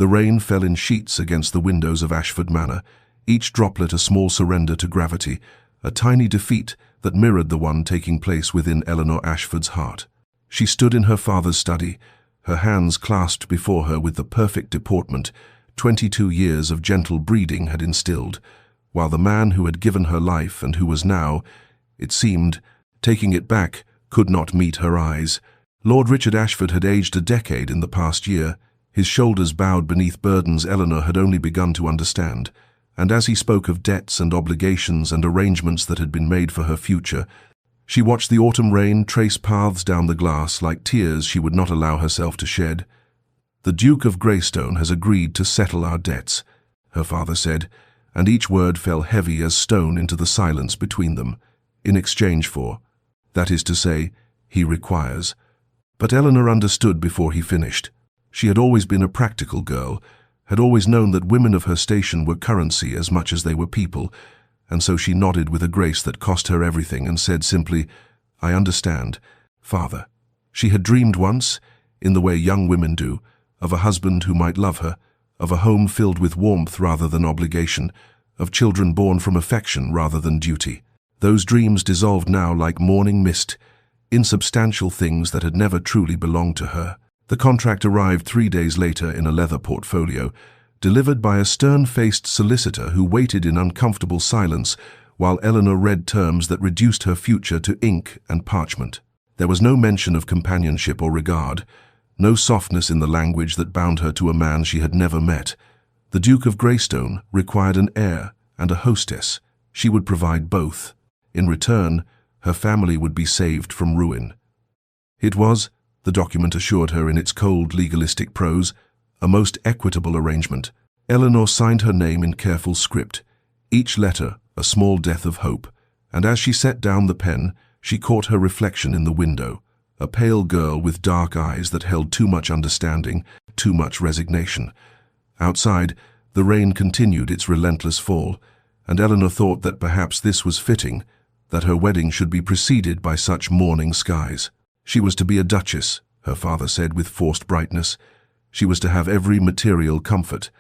The rain fell in sheets against the windows of Ashford Manor, each droplet a small surrender to gravity, a tiny defeat that mirrored the one taking place within Eleanor Ashford's heart. She stood in her father's study, her hands clasped before her with the perfect deportment 22 years of gentle breeding had instilled, while the man who had given her life and who was now, it seemed, taking it back, could not meet her eyes. Lord Richard Ashford had aged a decade in the past year, his shoulders bowed beneath burdens Eleanor had only begun to understand, and as he spoke of debts and obligations and arrangements that had been made for her future, she watched the autumn rain trace paths down the glass like tears she would not allow herself to shed. "The Duke of Greystone has agreed to settle our debts," her father said, and each word fell heavy as stone into the silence between them, in exchange for, that is to say, he requires. But Eleanor understood before he finished. She had always been a practical girl, had always known that women of her station were currency as much as they were people, and so she nodded with a grace that cost her everything and said simply, "I understand, Father." She had dreamed once, in the way young women do, of a husband who might love her, of a home filled with warmth rather than obligation, of children born from affection rather than duty. Those dreams dissolved now like morning mist, insubstantial things that had never truly belonged to her. The contract arrived 3 days later in a leather portfolio, delivered by a stern-faced solicitor who waited in uncomfortable silence while Eleanor read terms that reduced her future to ink and parchment. There was no mention of companionship or regard, no softness in the language that bound her to a man she had never met. The Duke of Greystone required an heir and a hostess. She would provide both. In return, her family would be saved from ruin. It was, the document assured her in its cold, legalistic prose, a most equitable arrangement. Eleanor signed her name in careful script, each letter a small death of hope, and as she set down the pen, she caught her reflection in the window, a pale girl with dark eyes that held too much understanding, too much resignation. Outside, the rain continued its relentless fall, and Eleanor thought that perhaps this was fitting, that her wedding should be preceded by such morning skies. She was to be a duchess, her father said with forced brightness. She was to have every material comfort.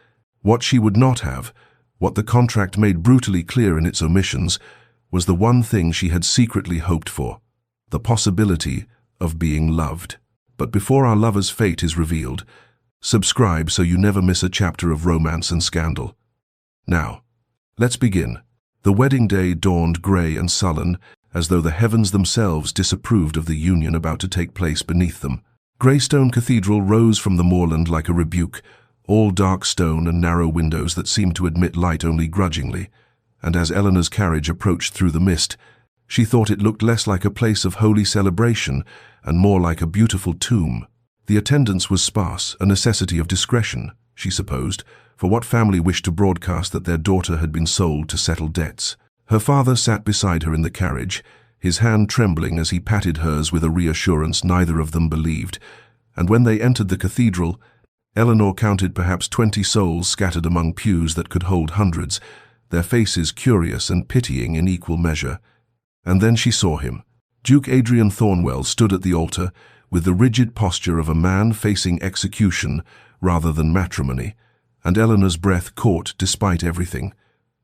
What she would not have, what the contract made brutally clear in its omissions, was the one thing she had secretly hoped for, the possibility of being loved. But before our lover's fate is revealed, subscribe so you never miss a chapter of romance and scandal. Now, let's begin. The wedding day dawned grey and sullen, as though the heavens themselves disapproved of the union about to take place beneath them. Greystone Cathedral rose from the moorland like a rebuke, all dark stone and narrow windows that seemed to admit light only grudgingly, and as Eleanor's carriage approached through the mist, she thought it looked less like a place of holy celebration and more like a beautiful tomb. The attendance was sparse, a necessity of discretion, she supposed, for what family wished to broadcast that their daughter had been sold to settle debts? Her father sat beside her in the carriage, his hand trembling as he patted hers with a reassurance neither of them believed, and when they entered the cathedral, Eleanor counted perhaps 20 souls scattered among pews that could hold hundreds, their faces curious and pitying in equal measure. And then she saw him. Duke Adrian Thornwell stood at the altar, with the rigid posture of a man facing execution rather than matrimony, and Eleanor's breath caught despite everything,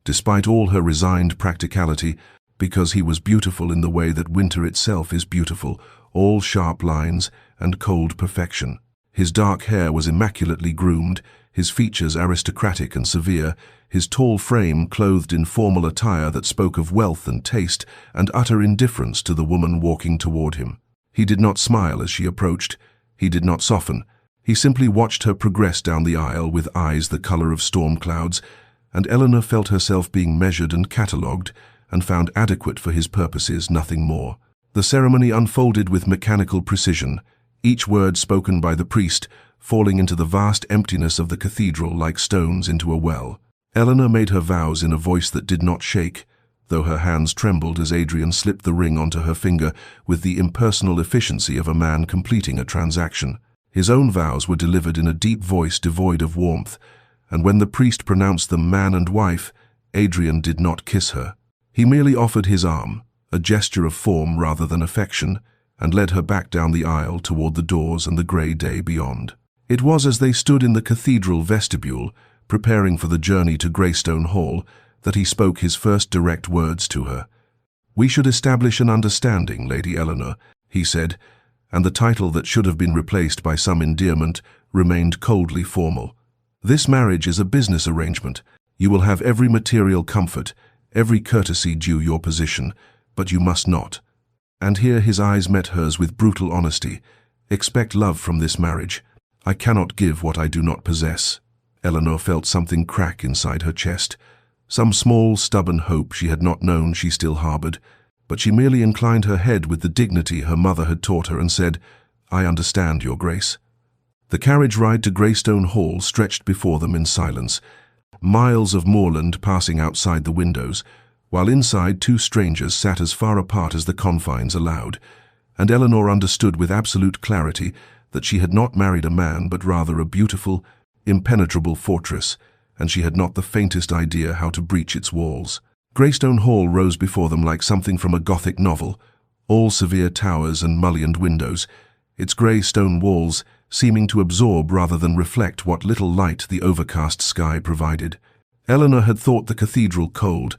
despite all her resigned practicality, because he was beautiful in the way that winter itself is beautiful, all sharp lines and cold perfection. His dark hair was immaculately groomed, his features aristocratic and severe, his tall frame clothed in formal attire that spoke of wealth and taste and utter indifference to the woman walking toward him. He did not smile as she approached, he did not soften, he simply watched her progress down the aisle with eyes the color of storm clouds, and Eleanor felt herself being measured and catalogued, and found adequate for his purposes nothing more. The ceremony unfolded with mechanical precision, each word spoken by the priest falling into the vast emptiness of the cathedral like stones into a well. Eleanor made her vows in a voice that did not shake, though her hands trembled as Adrian slipped the ring onto her finger with the impersonal efficiency of a man completing a transaction. His own vows were delivered in a deep voice devoid of warmth, and when the priest pronounced them man and wife, Adrian did not kiss her. He merely offered his arm, a gesture of form rather than affection, and led her back down the aisle toward the doors and the grey day beyond. It was as they stood in the cathedral vestibule, preparing for the journey to Greystone Hall, that he spoke his first direct words to her. "We should establish an understanding, Lady Eleanor," he said, and the title that should have been replaced by some endearment remained coldly formal. "This marriage is a business arrangement. You will have every material comfort, every courtesy due your position, but you must not." And here his eyes met hers with brutal honesty. "Expect love from this marriage. I cannot give what I do not possess." Eleanor felt something crack inside her chest. Some small, stubborn hope she had not known she still harbored, but she merely inclined her head with the dignity her mother had taught her and said, "I understand, Your Grace." The carriage ride to Greystone Hall stretched before them in silence, miles of moorland passing outside the windows, while inside two strangers sat as far apart as the confines allowed, and Eleanor understood with absolute clarity that she had not married a man but rather a beautiful, impenetrable fortress, and she had not the faintest idea how to breach its walls. Greystone Hall rose before them like something from a Gothic novel, all severe towers and mullioned windows, its grey stone walls seeming to absorb rather than reflect what little light the overcast sky provided. Eleanor had thought the cathedral cold,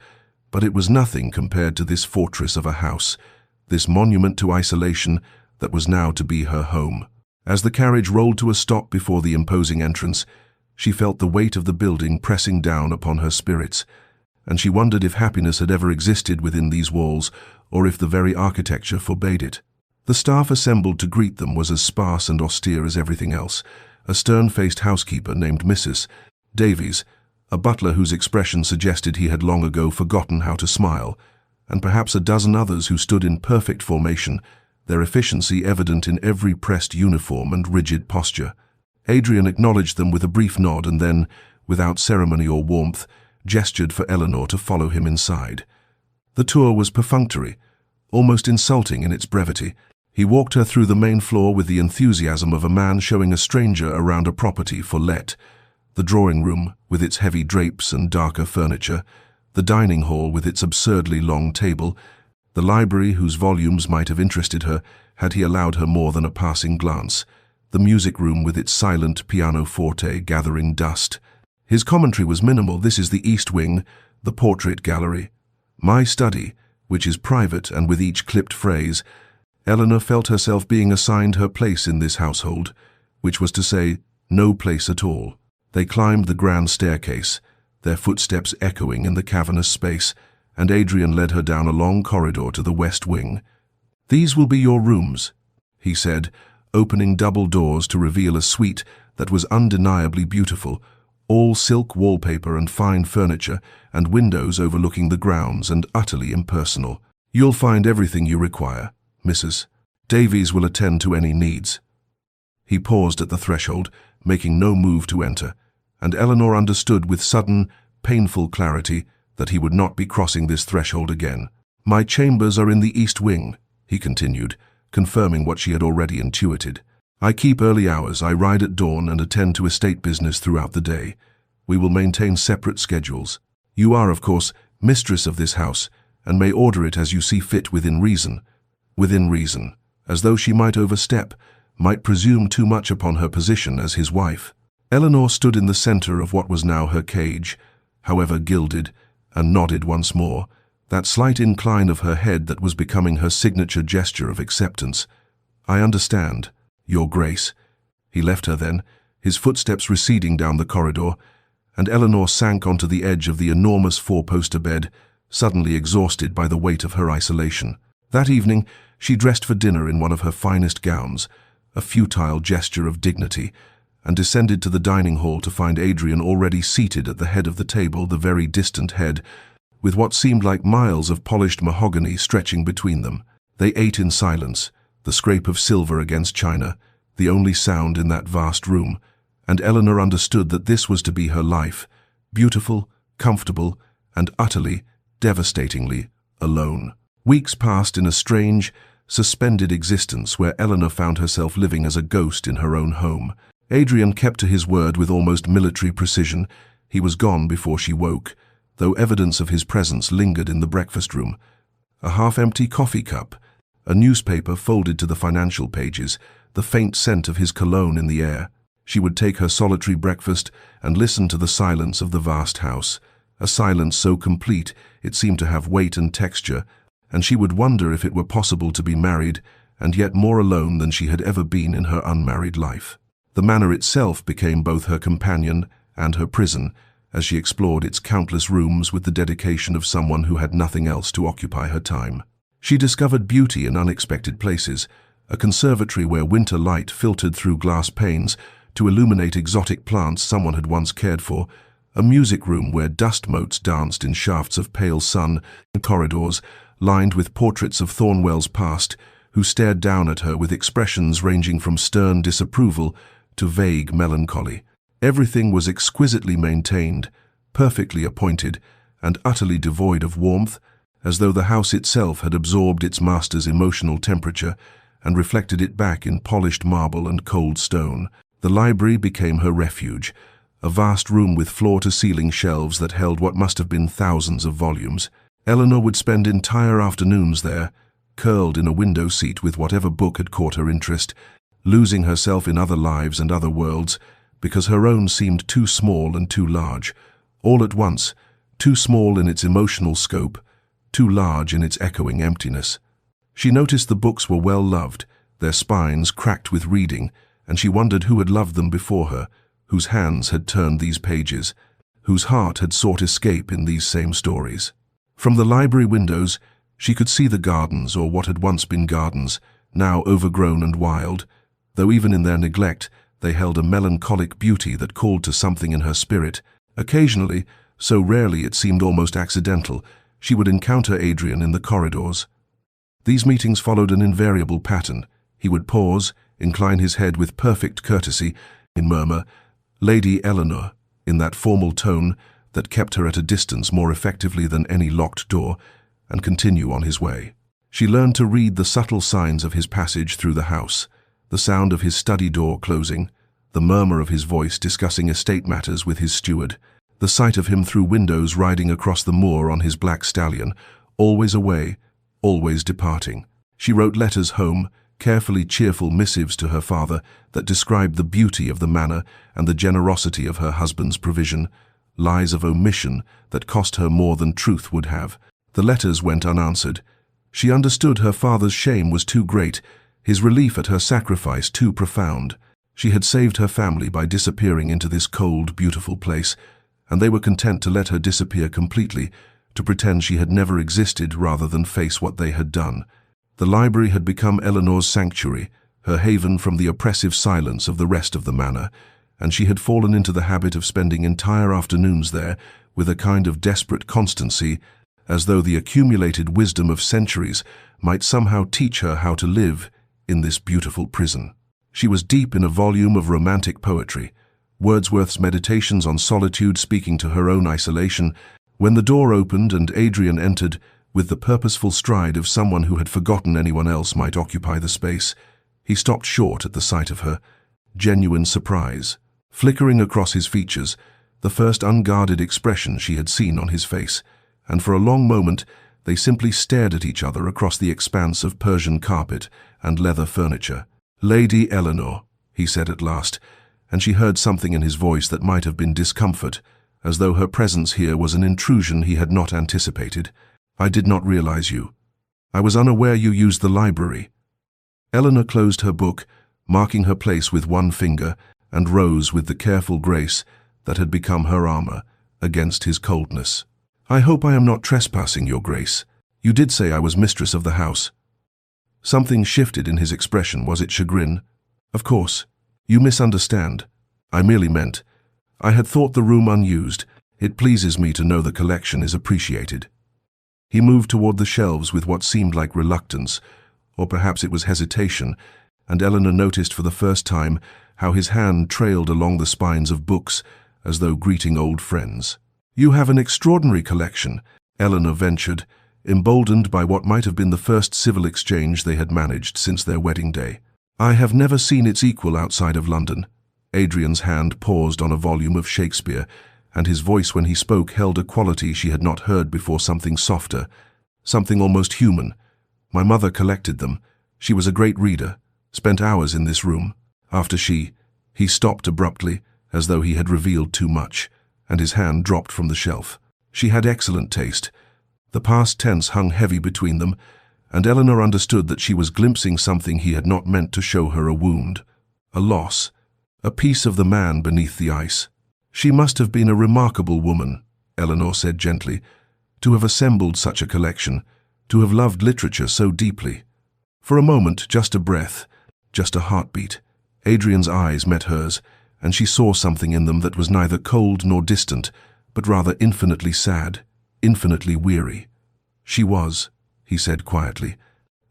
but it was nothing compared to this fortress of a house, this monument to isolation that was now to be her home. As the carriage rolled to a stop before the imposing entrance, she felt the weight of the building pressing down upon her spirits, and she wondered if happiness had ever existed within these walls, or if the very architecture forbade it. The staff assembled to greet them was as sparse and austere as everything else. A stern-faced housekeeper named Mrs. Davies, a butler whose expression suggested he had long ago forgotten how to smile, and perhaps a dozen others who stood in perfect formation, their efficiency evident in every pressed uniform and rigid posture. Adrian acknowledged them with a brief nod and then, without ceremony or warmth, gestured for Eleanor to follow him inside. The tour was perfunctory, almost insulting in its brevity. He walked her through the main floor with the enthusiasm of a man showing a stranger around a property for let. The drawing room, with its heavy drapes and darker furniture, the dining hall with its absurdly long table, the library whose volumes might have interested her had he allowed her more than a passing glance, the music room with its silent pianoforte gathering dust. His commentary was minimal. "This is the East Wing, the portrait gallery. My study, which is private," and with each clipped phrase, Eleanor felt herself being assigned her place in this household, which was to say, no place at all. They climbed the grand staircase, their footsteps echoing in the cavernous space, and Adrian led her down a long corridor to the West Wing. "These will be your rooms," he said, opening double doors to reveal a suite that was undeniably beautiful, all silk wallpaper and fine furniture, and windows overlooking the grounds and utterly impersonal. "You'll find everything you require. Mrs. Davies will attend to any needs." He paused at the threshold, making no move to enter, and Eleanor understood with sudden, painful clarity that he would not be crossing this threshold again. "My chambers are in the East Wing," he continued, confirming what she had already intuited. "I keep early hours, I ride at dawn and attend to estate business throughout the day. We will maintain separate schedules. You are, of course, mistress of this house, and may order it as you see fit within reason." Within reason, as though she might overstep, might presume too much upon her position as his wife. Eleanor stood in the center of what was now her cage, however gilded, and nodded once more, that slight incline of her head that was becoming her signature gesture of acceptance. "I understand, Your Grace." He left her then, his footsteps receding down the corridor, and Eleanor sank onto the edge of the enormous four-poster bed, suddenly exhausted by the weight of her isolation. That evening, she dressed for dinner in one of her finest gowns, a futile gesture of dignity, and descended to the dining hall to find Adrian already seated at the head of the table, the very distant head, with what seemed like miles of polished mahogany stretching between them. They ate in silence, the scrape of silver against china, the only sound in that vast room, and Eleanor understood that this was to be her life, beautiful, comfortable, and utterly, devastatingly alone. Weeks passed in a strange, suspended existence where Eleanor found herself living as a ghost in her own home. Adrian kept to his word with almost military precision. He was gone before she woke, though evidence of his presence lingered in the breakfast room. A half-empty coffee cup, a newspaper folded to the financial pages, the faint scent of his cologne in the air. She would take her solitary breakfast and listen to the silence of the vast house, a silence so complete it seemed to have weight and texture, and she would wonder if it were possible to be married and yet more alone than she had ever been in her unmarried life. The manor itself became both her companion and her prison, as she explored its countless rooms with the dedication of someone who had nothing else to occupy her time. She discovered beauty in unexpected places, a conservatory where winter light filtered through glass panes to illuminate exotic plants someone had once cared for, a music room where dust motes danced in shafts of pale sun, and corridors lined with portraits of Thornwell's past, who stared down at her with expressions ranging from stern disapproval to vague melancholy. Everything was exquisitely maintained, perfectly appointed, and utterly devoid of warmth, as though the house itself had absorbed its master's emotional temperature and reflected it back in polished marble and cold stone. The library became her refuge, a vast room with floor-to-ceiling shelves that held what must have been thousands of volumes. Eleanor would spend entire afternoons there, curled in a window seat with whatever book had caught her interest, losing herself in other lives and other worlds, because her own seemed too small and too large, all at once, too small in its emotional scope, too large in its echoing emptiness. She noticed the books were well loved, their spines cracked with reading, and she wondered who had loved them before her, whose hands had turned these pages, whose heart had sought escape in these same stories. From the library windows, she could see the gardens, or what had once been gardens, now overgrown and wild, though even in their neglect they held a melancholic beauty that called to something in her spirit. Occasionally, so rarely it seemed almost accidental, she would encounter Adrian in the corridors. These meetings followed an invariable pattern. He would pause, incline his head with perfect courtesy, and murmur, "Lady Eleanor," in that formal tone that kept her at a distance more effectively than any locked door, and continue on his way. She learned to read the subtle signs of his passage through the house, the sound of his study door closing, the murmur of his voice discussing estate matters with his steward, the sight of him through windows riding across the moor on his black stallion, always away, always departing. She wrote letters home, carefully cheerful missives to her father that described the beauty of the manor and the generosity of her husband's provision, lies of omission that cost her more than truth would have. The letters went unanswered. She understood her father's shame was too great, his relief at her sacrifice too profound. She had saved her family by disappearing into this cold, beautiful place, and they were content to let her disappear completely, to pretend she had never existed rather than face what they had done. The library had become Eleanor's sanctuary, her haven from the oppressive silence of the rest of the manor, and she had fallen into the habit of spending entire afternoons there with a kind of desperate constancy, as though the accumulated wisdom of centuries might somehow teach her how to live in this beautiful prison. She was deep in a volume of romantic poetry, Wordsworth's Meditations on Solitude speaking to her own isolation, when the door opened and Adrian entered with the purposeful stride of someone who had forgotten anyone else might occupy the space. He stopped short at the sight of her, genuine surprise, flickering across his features, the first unguarded expression she had seen on his face, and for a long moment they simply stared at each other across the expanse of Persian carpet and leather furniture. "Lady Eleanor," he said at last, and she heard something in his voice that might have been discomfort, as though her presence here was an intrusion he had not anticipated. "I did not realize you. I was unaware you used the library." Eleanor closed her book, marking her place with one finger, and rose with the careful grace that had become her armor against his coldness. "I hope I am not trespassing, Your Grace. You did say I was mistress of the house." Something shifted in his expression. Was it chagrin? "Of course. You misunderstand. I merely meant, I had thought the room unused. It pleases me to know the collection is appreciated." He moved toward the shelves with what seemed like reluctance, or perhaps it was hesitation, and Eleanor noticed for the first time how his hand trailed along the spines of books as though greeting old friends. "You have an extraordinary collection," Eleanor ventured, emboldened by what might have been the first civil exchange they had managed since their wedding day. "I have never seen its equal outside of London." Adrian's hand paused on a volume of Shakespeare, and his voice when he spoke held a quality she had not heard before, something softer, something almost human. "My mother collected them. She was a great reader, spent hours in this room. After He stopped abruptly, as though he had revealed too much, and his hand dropped from the shelf. She had excellent taste. The past tense hung heavy between them, and Eleanor understood that she was glimpsing something he had not meant to show her: a wound, a loss, a piece of the man beneath the ice. She must have been a remarkable woman, Eleanor said gently, to have assembled such a collection, to have loved literature so deeply. For a moment, just a breath, just a heartbeat, Adrian's eyes met hers, and she saw something in them that was neither cold nor distant, but rather infinitely sad, infinitely weary. She was, he said quietly.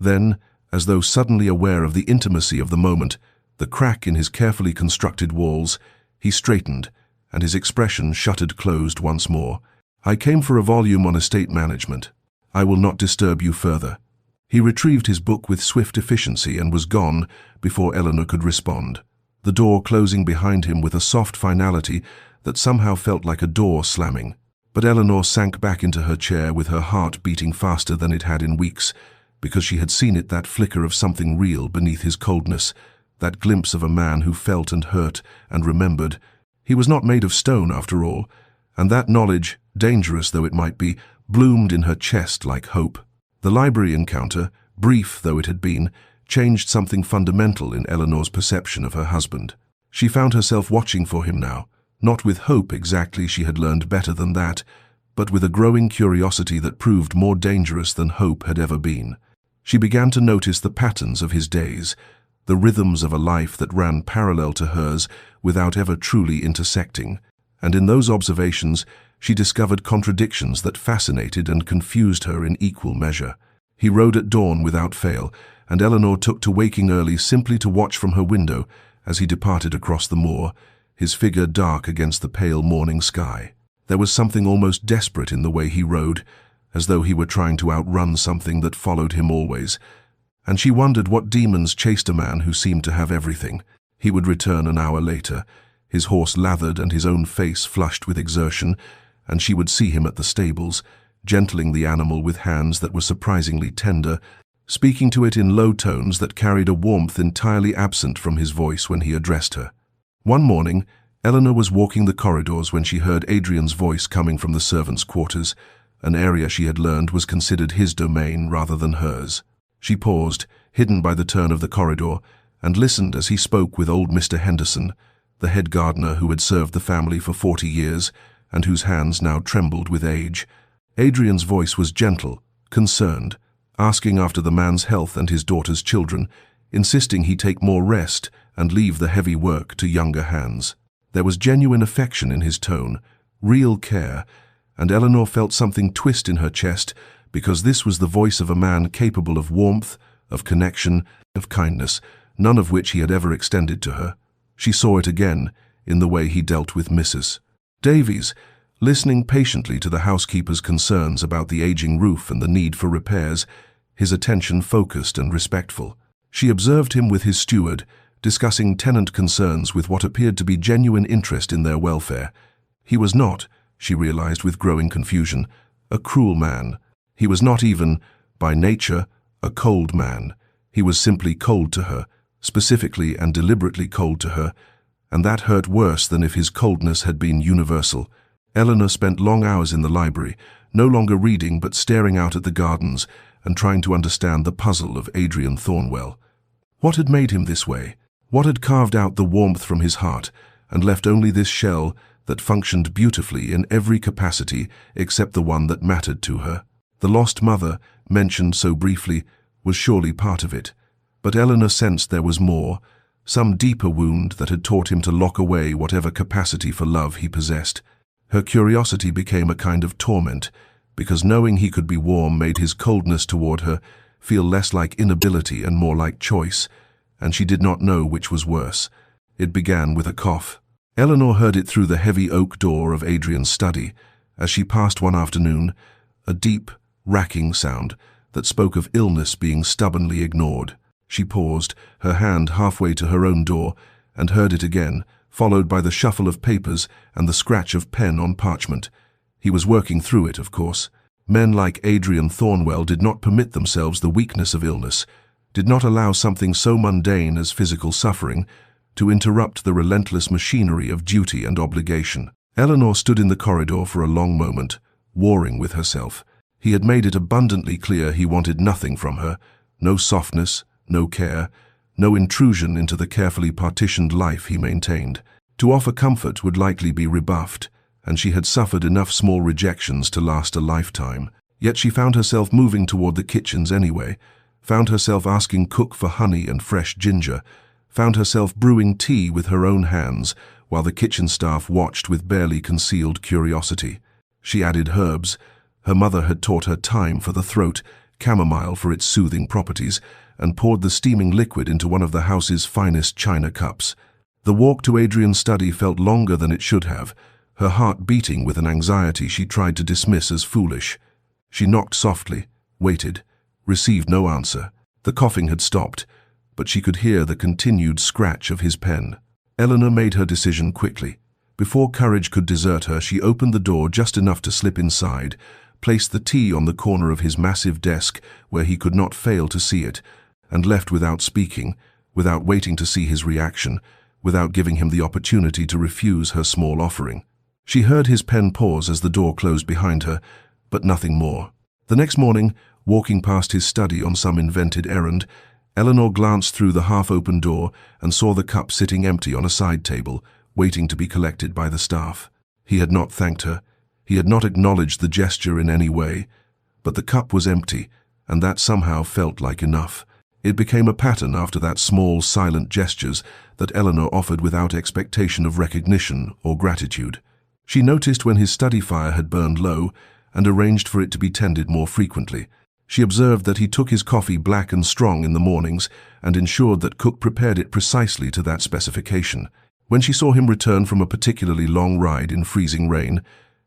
Then, as though suddenly aware of the intimacy of the moment, the crack in his carefully constructed walls, he straightened, and his expression shuttered closed once more. "I came for a volume on estate management. I will not disturb you further." He retrieved his book with swift efficiency and was gone before Eleanor could respond, the door closing behind him with a soft finality that somehow felt like a door slamming. But Eleanor sank back into her chair with her heart beating faster than it had in weeks, because she had seen it, that flicker of something real beneath his coldness, that glimpse of a man who felt and hurt and remembered. He was not made of stone, after all, and that knowledge, dangerous though it might be, bloomed in her chest like hope. The library encounter, brief though it had been, changed something fundamental in Eleanor's perception of her husband. She found herself watching for him now, not with hope exactly, she had learned better than that, but with a growing curiosity that proved more dangerous than hope had ever been. She began to notice the patterns of his days, the rhythms of a life that ran parallel to hers without ever truly intersecting, and in those observations she discovered contradictions that fascinated and confused her in equal measure. He rode at dawn without fail, and Eleanor took to waking early simply to watch from her window as he departed across the moor, his figure dark against the pale morning sky. There was something almost desperate in the way he rode, as though he were trying to outrun something that followed him always, and she wondered what demons chased a man who seemed to have everything. He would return an hour later, his horse lathered and his own face flushed with exertion, and she would see him at the stables, gentling the animal with hands that were surprisingly tender, speaking to it in low tones that carried a warmth entirely absent from his voice when he addressed her. One morning, Eleanor was walking the corridors when she heard Adrian's voice coming from the servants' quarters, an area she had learned was considered his domain rather than hers. She paused, hidden by the turn of the corridor, and listened as he spoke with old Mr. Henderson, the head gardener who had served the family for 40 years, and whose hands now trembled with age. Adrian's voice was gentle, concerned, asking after the man's health and his daughter's children, insisting he take more rest and leave the heavy work to younger hands. There was genuine affection in his tone, real care, and Eleanor felt something twist in her chest, because this was the voice of a man capable of warmth, of connection, of kindness, none of which he had ever extended to her. She saw it again in the way he dealt with Mrs. Davies, listening patiently to the housekeeper's concerns about the aging roof and the need for repairs, his attention focused and respectful. She observed him with his steward, discussing tenant concerns with what appeared to be genuine interest in their welfare. He was not, she realized with growing confusion, a cruel man. He was not even, by nature, a cold man. He was simply cold to her, specifically and deliberately cold to her, and that hurt worse than if his coldness had been universal. Eleanor spent long hours in the library, no longer reading but staring out at the gardens and trying to understand the puzzle of Adrian Thornwell. What had made him this way? What had carved out the warmth from his heart and left only this shell that functioned beautifully in every capacity except the one that mattered to her? The lost mother, mentioned so briefly, was surely part of it, but Eleanor sensed there was more, some deeper wound that had taught him to lock away whatever capacity for love he possessed. Her curiosity became a kind of torment, because knowing he could be warm made his coldness toward her feel less like inability and more like choice, and she did not know which was worse. It began with a cough. Eleanor heard it through the heavy oak door of Adrian's study, as she passed one afternoon, a deep, racking sound that spoke of illness being stubbornly ignored. She paused, her hand halfway to her own door, and heard it again, followed by the shuffle of papers and the scratch of pen on parchment. He was working through it, of course. Men like Adrian Thornwell did not permit themselves the weakness of illness, did not allow something so mundane as physical suffering to interrupt the relentless machinery of duty and obligation. Eleanor stood in the corridor for a long moment, warring with herself. He had made it abundantly clear he wanted nothing from her, no softness, no care, no intrusion into the carefully partitioned life he maintained. To offer comfort would likely be rebuffed, and she had suffered enough small rejections to last a lifetime. Yet she found herself moving toward the kitchens anyway, found herself asking cook for honey and fresh ginger, found herself brewing tea with her own hands while the kitchen staff watched with barely concealed curiosity. She added herbs. Her mother had taught her thyme for the throat, chamomile for its soothing properties, and poured the steaming liquid into one of the house's finest china cups. The walk to Adrian's study felt longer than it should have, her heart beating with an anxiety she tried to dismiss as foolish. She knocked softly, waited, received no answer. The coughing had stopped, but she could hear the continued scratch of his pen. Eleanor made her decision quickly. Before courage could desert her, she opened the door just enough to slip inside, placed the tea on the corner of his massive desk where he could not fail to see it, and left without speaking, without waiting to see his reaction, without giving him the opportunity to refuse her small offering. She heard his pen pause as the door closed behind her, but nothing more. The next morning, walking past his study on some invented errand, Eleanor glanced through the half-open door and saw the cup sitting empty on a side table, waiting to be collected by the staff. He had not thanked her. He had not acknowledged the gesture in any way. But the cup was empty, and that somehow felt like enough. It became a pattern after that small, silent gestures that Eleanor offered without expectation of recognition or gratitude. She noticed when his study fire had burned low and arranged for it to be tended more frequently. She observed that he took his coffee black and strong in the mornings and ensured that cook prepared it precisely to that specification. When she saw him return from a particularly long ride in freezing rain,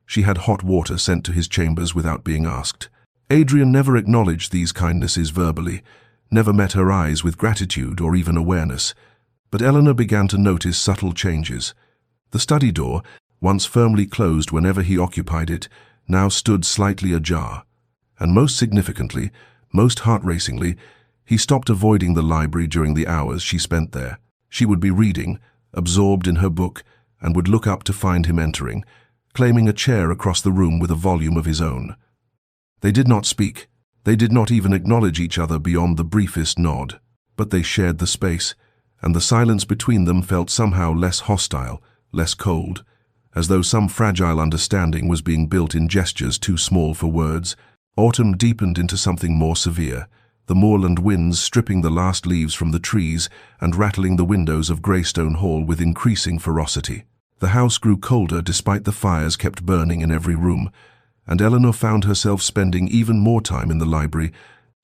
she had hot water sent to his chambers without being asked. Adrian never acknowledged these kindnesses verbally, never met her eyes with gratitude or even awareness. But Eleanor began to notice subtle changes. The study door, once firmly closed whenever he occupied it, now stood slightly ajar. And most significantly, most heart-racingly, he stopped avoiding the library during the hours she spent there. She would be reading, absorbed in her book, and would look up to find him entering, claiming a chair across the room with a volume of his own. They did not speak. They did not even acknowledge each other beyond the briefest nod. But they shared the space, and the silence between them felt somehow less hostile, less cold, as though some fragile understanding was being built in gestures too small for words. Autumn deepened into something more severe, the moorland winds stripping the last leaves from the trees and rattling the windows of Greystone Hall with increasing ferocity. The house grew colder despite the fires kept burning in every room, and Eleanor found herself spending even more time in the library,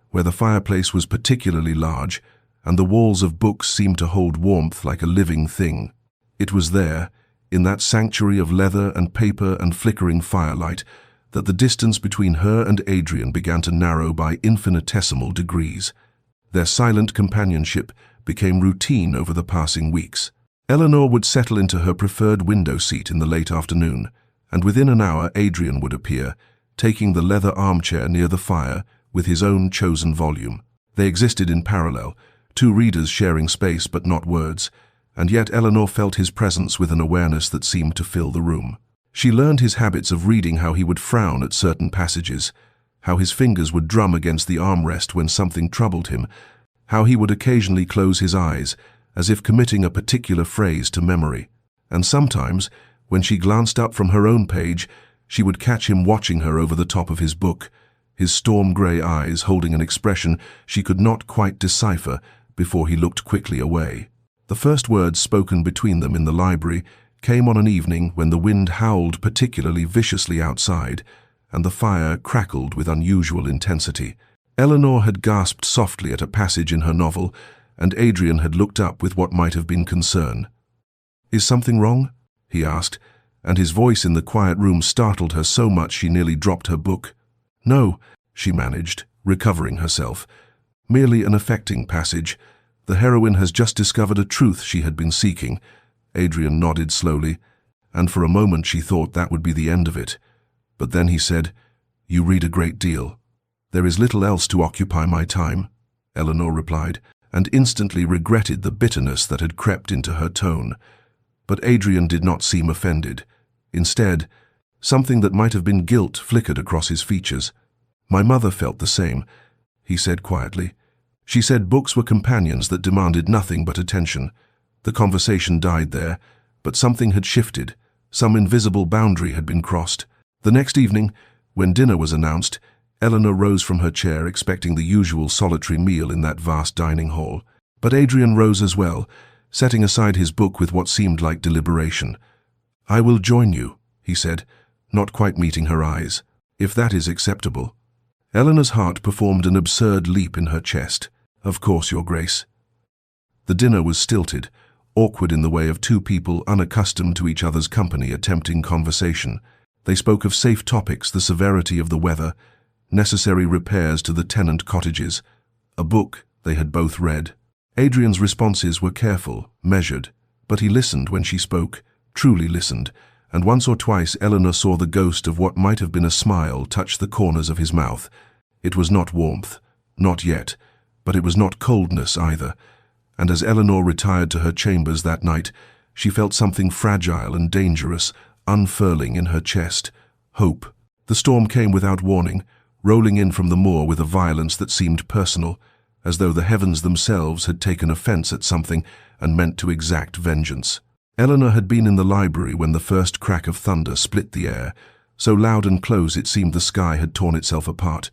where the fireplace was particularly large, and the walls of books seemed to hold warmth like a living thing. It was there, in that sanctuary of leather and paper and flickering firelight, that the distance between her and Adrian began to narrow by infinitesimal degrees. Their silent companionship became routine over the passing weeks. Eleanor would settle into her preferred window seat in the late afternoon, and within an hour Adrian would appear, taking the leather armchair near the fire with his own chosen volume. They existed in parallel, two readers sharing space but not words, and yet Eleanor felt his presence with an awareness that seemed to fill the room. She learned his habits of reading, how he would frown at certain passages, how his fingers would drum against the armrest when something troubled him, how he would occasionally close his eyes, as if committing a particular phrase to memory. And sometimes, when she glanced up from her own page, she would catch him watching her over the top of his book, his storm-grey eyes holding an expression she could not quite decipher before he looked quickly away. The first words spoken between them in the library came on an evening when the wind howled particularly viciously outside, and the fire crackled with unusual intensity. Eleanor had gasped softly at a passage in her novel, and Adrian had looked up with what might have been concern. "Is something wrong?" he asked, and his voice in the quiet room startled her so much she nearly dropped her book. "No," she managed, recovering herself. "Merely an affecting passage. The heroine has just discovered a truth she had been seeking." Adrian nodded slowly, and for a moment she thought that would be the end of it. But then he said, "You read a great deal." "There is little else to occupy my time," Eleanor replied, and instantly regretted the bitterness that had crept into her tone. But Adrian did not seem offended. Instead, something that might have been guilt flickered across his features. "My mother felt the same," he said quietly. "She said books were companions that demanded nothing but attention." The conversation died there, but something had shifted. Some invisible boundary had been crossed. The next evening, when dinner was announced, Eleanor rose from her chair expecting the usual solitary meal in that vast dining hall. But Adrian rose as well, setting aside his book with what seemed like deliberation. "I will join you," he said, not quite meeting her eyes, "if that is acceptable." Eleanor's heart performed an absurd leap in her chest. "Of course, Your Grace." The dinner was stilted, awkward in the way of two people unaccustomed to each other's company attempting conversation. They spoke of safe topics, the severity of the weather, necessary repairs to the tenant cottages, a book they had both read. Adrian's responses were careful, measured, but he listened when she spoke, truly listened, and once or twice Eleanor saw the ghost of what might have been a smile touch the corners of his mouth. It was not warmth, not yet, but it was not coldness either, and as Eleanor retired to her chambers that night, she felt something fragile and dangerous unfurling in her chest. Hope. The storm came without warning, rolling in from the moor with a violence that seemed personal, as though the heavens themselves had taken offense at something and meant to exact vengeance. Eleanor had been in the library when the first crack of thunder split the air, so loud and close it seemed the sky had torn itself apart,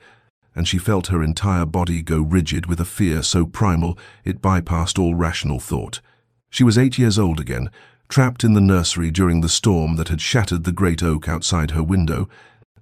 and she felt her entire body go rigid with a fear so primal it bypassed all rational thought. She was 8 years old again, trapped in the nursery during the storm that had shattered the great oak outside her window,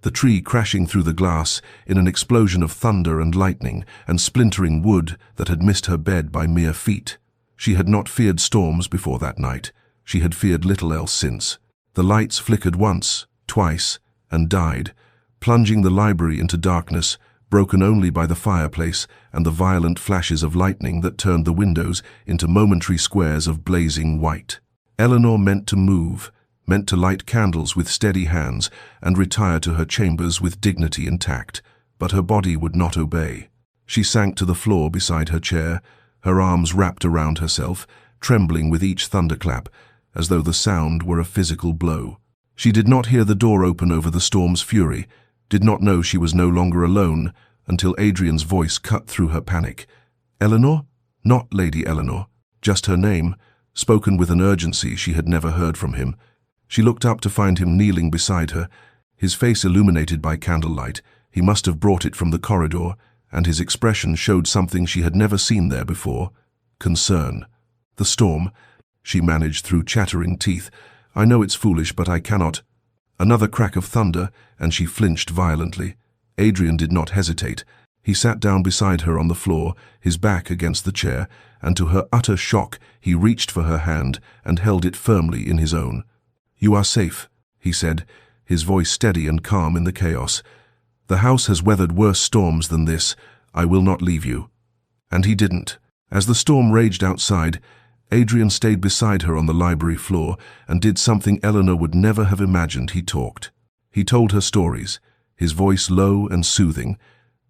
the tree crashing through the glass in an explosion of thunder and lightning and splintering wood that had missed her bed by mere feet. She had not feared storms before that night. She had feared little else since. The lights flickered once, twice, and died, plunging the library into darkness, broken only by the fireplace and the violent flashes of lightning that turned the windows into momentary squares of blazing white. Eleanor meant to move, meant to light candles with steady hands and retire to her chambers with dignity intact, but her body would not obey. She sank to the floor beside her chair, her arms wrapped around herself, trembling with each thunderclap, as though the sound were a physical blow. She did not hear the door open over the storm's fury, did not know she was no longer alone, until Adrian's voice cut through her panic. "Eleanor?" Not Lady Eleanor, just her name, spoken with an urgency she had never heard from him. She looked up to find him kneeling beside her, his face illuminated by candlelight. He must have brought it from the corridor, and his expression showed something she had never seen there before: concern. "The storm," she managed through chattering teeth. "I know it's foolish, but I cannot." Another crack of thunder, and she flinched violently. Adrian did not hesitate. He sat down beside her on the floor, his back against the chair, and to her utter shock, he reached for her hand and held it firmly in his own. "You are safe," he said, his voice steady and calm in the chaos. "The house has weathered worse storms than this. I will not leave you." And he didn't. As the storm raged outside, Adrian stayed beside her on the library floor and did something Eleanor would never have imagined. He talked. He told her stories, his voice low and soothing,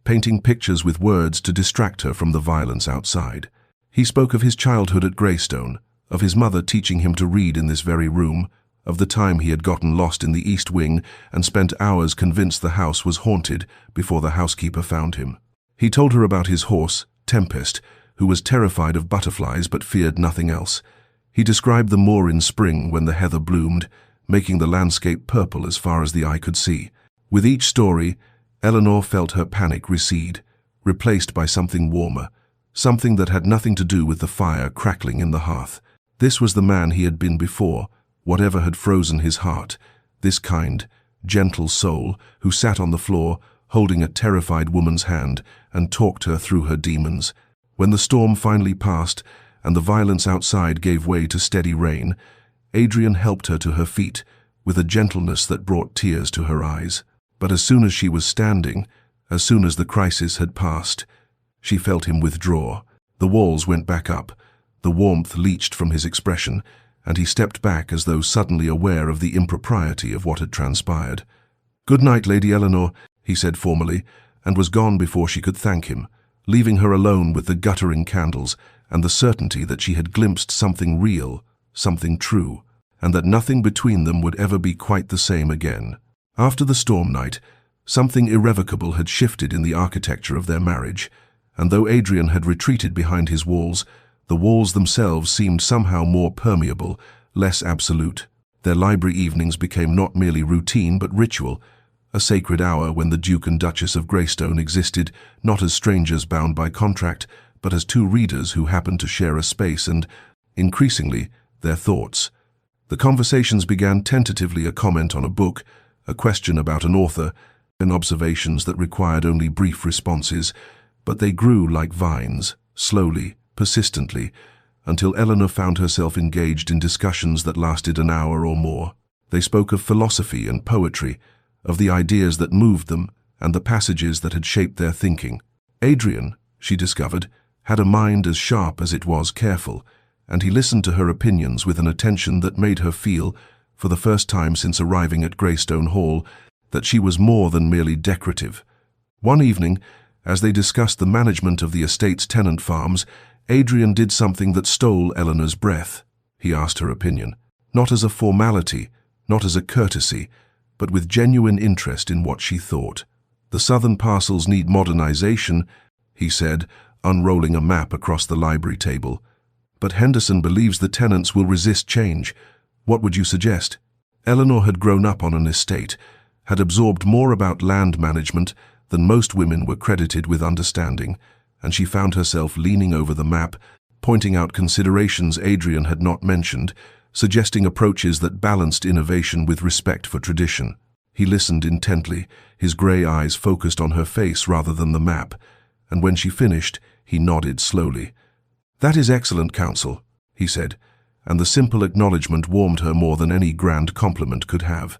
painting pictures with words to distract her from the violence outside. He spoke of his childhood at Greystone, of his mother teaching him to read in this very room, of the time he had gotten lost in the East Wing and spent hours convinced the house was haunted before the housekeeper found him. He told her about his horse, Tempest, who was terrified of butterflies but feared nothing else. He described the moor in spring when the heather bloomed, making the landscape purple as far as the eye could see. With each story, Eleanor felt her panic recede, replaced by something warmer, something that had nothing to do with the fire crackling in the hearth. This was the man he had been before, whatever had frozen his heart, this kind, gentle soul who sat on the floor, holding a terrified woman's hand and talked her through her demons. When the storm finally passed and the violence outside gave way to steady rain, Adrian helped her to her feet with a gentleness that brought tears to her eyes. But as soon as she was standing, as soon as the crisis had passed, she felt him withdraw. The walls went back up, the warmth leached from his expression, and he stepped back as though suddenly aware of the impropriety of what had transpired. "Good night, Lady Eleanor," he said formally, and was gone before she could thank him, leaving her alone with the guttering candles and the certainty that she had glimpsed something real, something true, and that nothing between them would ever be quite the same again. After the storm night, something irrevocable had shifted in the architecture of their marriage, and though Adrian had retreated behind his walls, the walls themselves seemed somehow more permeable, less absolute. Their library evenings became not merely routine but ritual, a sacred hour when the Duke and Duchess of Greystone existed not as strangers bound by contract, but as two readers who happened to share a space and, increasingly, their thoughts. The conversations began tentatively, a comment on a book, a question about an author, and observations that required only brief responses, but they grew like vines, slowly, persistently, until Eleanor found herself engaged in discussions that lasted an hour or more. They spoke of philosophy and poetry, of the ideas that moved them and the passages that had shaped their thinking. Adrian, she discovered, had a mind as sharp as it was careful, and he listened to her opinions with an attention that made her feel, for the first time since arriving at Greystone Hall, that she was more than merely decorative. One evening, as they discussed the management of the estate's tenant farms, Adrian did something that stole Eleanor's breath. He asked her opinion, not as a formality, not as a courtesy, but with genuine interest in what she thought. "The southern parcels need modernization," he said, unrolling a map across the library table. "But Henderson believes the tenants will resist change. What would you suggest?" Eleanor had grown up on an estate, had absorbed more about land management than most women were credited with understanding, and she found herself leaning over the map, pointing out considerations Adrian had not mentioned, suggesting approaches that balanced innovation with respect for tradition. He listened intently, his grey eyes focused on her face rather than the map, and when she finished, he nodded slowly. "That is excellent counsel," he said, and the simple acknowledgement warmed her more than any grand compliment could have.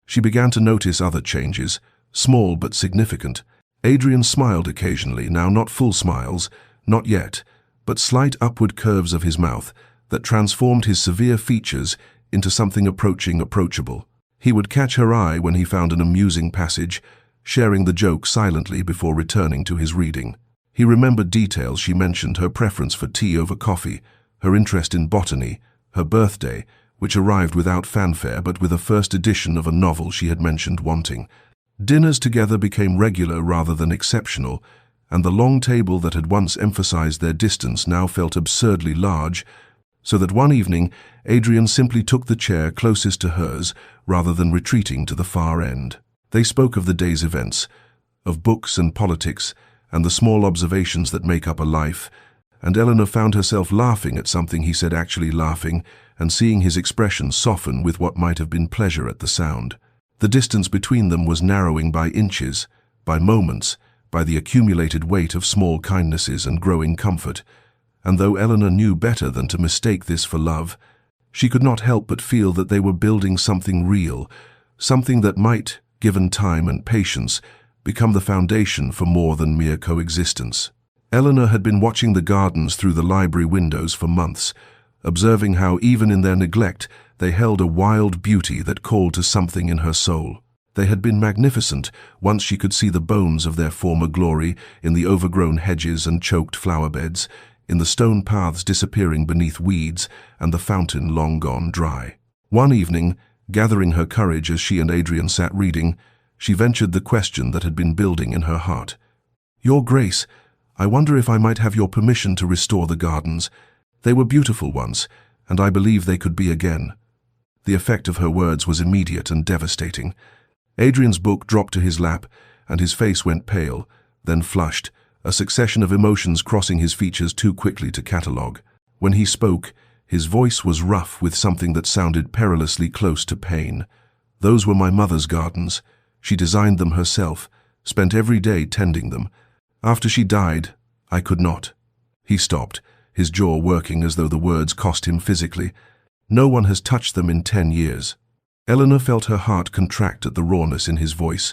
She began to notice other changes, small but significant. Adrian smiled occasionally, now not full smiles, not yet, but slight upward curves of his mouth that transformed his severe features into something approaching approachable. He would catch her eye when he found an amusing passage, sharing the joke silently before returning to his reading. He remembered details she mentioned: her preference for tea over coffee, her interest in botany, her birthday, which arrived without fanfare but with a first edition of a novel she had mentioned wanting. Dinners together became regular rather than exceptional, and the long table that had once emphasized their distance now felt absurdly large, so that one evening Adrian simply took the chair closest to hers rather than retreating to the far end. They spoke of the day's events, of books and politics, and the small observations that make up a life, and Eleanor found herself laughing at something he said, actually laughing, and seeing his expression soften with what might have been pleasure at the sound. The distance between them was narrowing by inches, by moments, by the accumulated weight of small kindnesses and growing comfort, and though Eleanor knew better than to mistake this for love, she could not help but feel that they were building something real, something that might, given time and patience, become the foundation for more than mere coexistence. Eleanor had been watching the gardens through the library windows for months, observing how, even in their neglect, they held a wild beauty that called to something in her soul. They had been magnificent once she could see the bones of their former glory in the overgrown hedges and choked flower beds, in the stone paths disappearing beneath weeds and the fountain long gone dry. One evening, gathering her courage as she and Adrian sat reading, she ventured the question that had been building in her heart. "Your Grace, I wonder if I might have your permission to restore the gardens. They were beautiful once, and I believe they could be again." The effect of her words was immediate and devastating. Adrian's book dropped to his lap, and his face went pale, then flushed, a succession of emotions crossing his features too quickly to catalogue. When he spoke, his voice was rough with something that sounded perilously close to pain. "Those were my mother's gardens. She designed them herself, spent every day tending them. After she died, I could not." He stopped, his jaw working as though the words cost him physically. "No one has touched them in 10 years. Eleanor felt her heart contract at the rawness in his voice.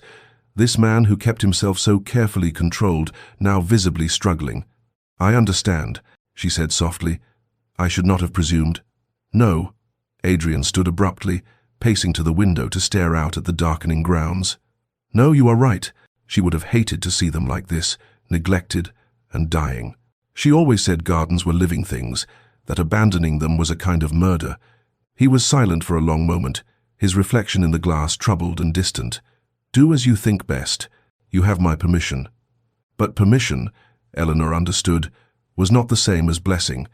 This man who kept himself so carefully controlled, now visibly struggling. "I understand," she said softly. "I should not have presumed." "No." Adrian stood abruptly, pacing to the window to stare out at the darkening grounds. "No, you are right. She would have hated to see them like this, neglected and dying." She always said gardens were living things, that abandoning them was a kind of murder. He was silent for a long moment, his reflection in the glass troubled and distant. "Do as you think best. You have my permission." But permission, Eleanor understood, was not the same as blessing,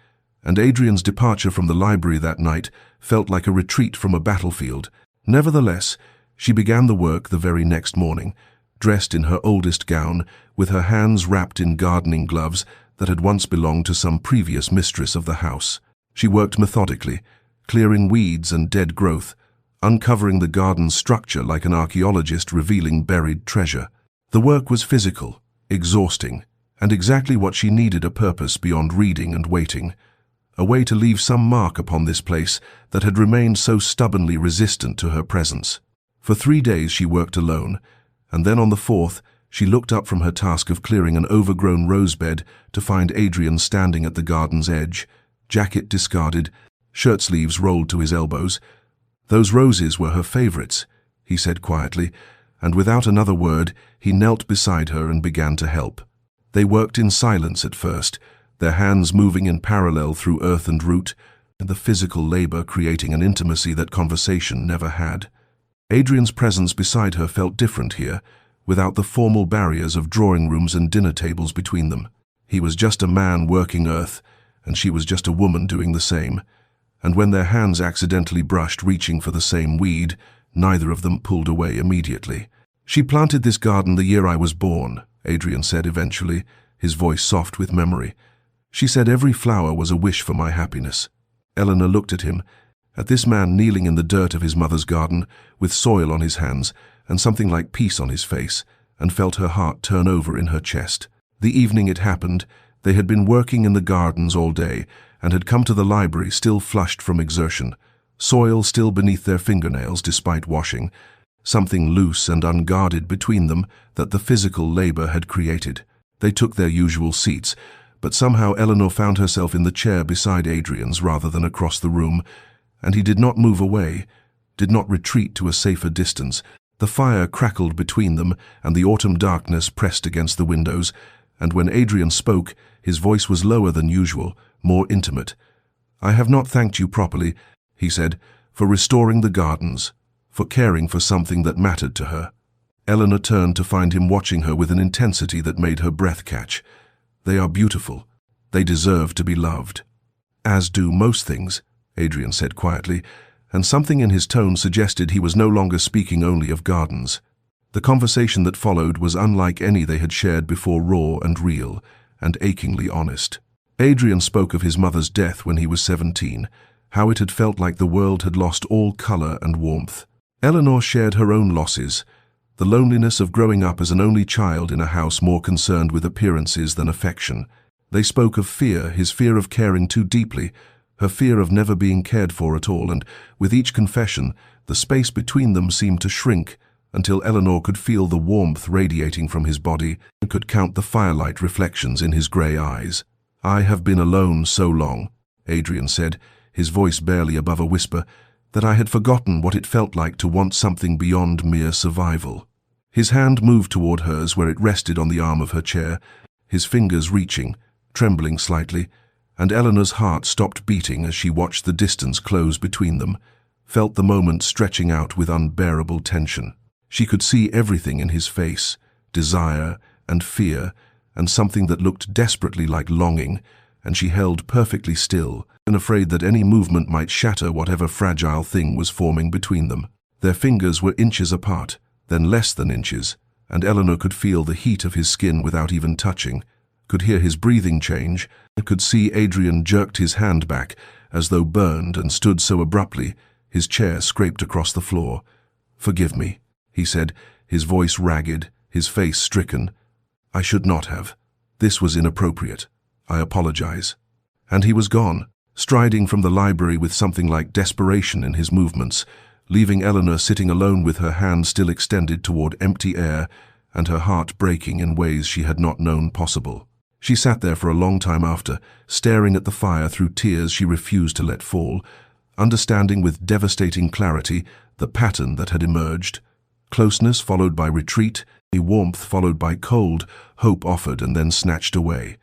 and Adrian's departure from the library that night felt like a retreat from a battlefield. Nevertheless, she began the work the very next morning, dressed in her oldest gown, with her hands wrapped in gardening gloves that had once belonged to some previous mistress of the house. She worked methodically, clearing weeds and dead growth, uncovering the garden's structure like an archaeologist revealing buried treasure. The work was physical, exhausting, and exactly what she needed: a purpose beyond reading and waiting, a way to leave some mark upon this place that had remained so stubbornly resistant to her presence. For 3 days she worked alone, and then on the 4th she looked up from her task of clearing an overgrown rosebed to find Adrian standing at the garden's edge, jacket discarded, shirt sleeves rolled to his elbows. "Those roses were her favorites," he said quietly, and without another word he knelt beside her and began to help. They worked in silence at first, their hands moving in parallel through earth and root, and the physical labor creating an intimacy that conversation never had. Adrian's presence beside her felt different here, without the formal barriers of drawing rooms and dinner tables between them. He was just a man working earth, and she was just a woman doing the same. And when their hands accidentally brushed, reaching for the same weed, neither of them pulled away immediately. "She planted this garden the year I was born," Adrian said eventually, his voice soft with memory. "She said every flower was a wish for my happiness." Eleanor looked at him, at this man kneeling in the dirt of his mother's garden, with soil on his hands and something like peace on his face, and felt her heart turn over in her chest. The evening it happened, they had been working in the gardens all day and had come to the library still flushed from exertion, soil still beneath their fingernails despite washing, something loose and unguarded between them that the physical labor had created. They took their usual seats, but somehow Eleanor found herself in the chair beside Adrian's rather than across the room, and he did not move away, did not retreat to a safer distance. The fire crackled between them, and the autumn darkness pressed against the windows, and when Adrian spoke, his voice was lower than usual, more intimate. "I have not thanked you properly," he said, "for restoring the gardens, for caring for something that mattered to her." Eleanor turned to find him watching her with an intensity that made her breath catch. "They are beautiful. They deserve to be loved." "As do most things," Adrian said quietly, and something in his tone suggested he was no longer speaking only of gardens. The conversation that followed was unlike any they had shared before, raw and real, and achingly honest. Adrian spoke of his mother's death when he was 17, how it had felt like the world had lost all color and warmth. Eleanor shared her own losses, the loneliness of growing up as an only child in a house more concerned with appearances than affection. They spoke of fear, his fear of caring too deeply, her fear of never being cared for at all, and with each confession, the space between them seemed to shrink until Eleanor could feel the warmth radiating from his body and could count the firelight reflections in his grey eyes. "I have been alone so long," Adrian said, his voice barely above a whisper, "that I had forgotten what it felt like to want something beyond mere survival." His hand moved toward hers where it rested on the arm of her chair, his fingers reaching, trembling slightly, and Eleanor's heart stopped beating as she watched the distance close between them, felt the moment stretching out with unbearable tension. She could see everything in his face, desire and fear, and something that looked desperately like longing, and she held perfectly still, and afraid that any movement might shatter whatever fragile thing was forming between them. Their fingers were inches apart, then less than inches, and Eleanor could feel the heat of his skin without even touching, could hear his breathing change, and could see Adrian jerked his hand back as though burned and stood so abruptly, his chair scraped across the floor. "Forgive me," he said, his voice ragged, his face stricken. "I should not have. This was inappropriate. I apologize." And he was gone, striding from the library with something like desperation in his movements, leaving Eleanor sitting alone with her hand still extended toward empty air and her heart breaking in ways she had not known possible. She sat there for a long time after, staring at the fire through tears she refused to let fall, understanding with devastating clarity the pattern that had emerged. Closeness followed by retreat, a warmth followed by cold, hope offered and then snatched away.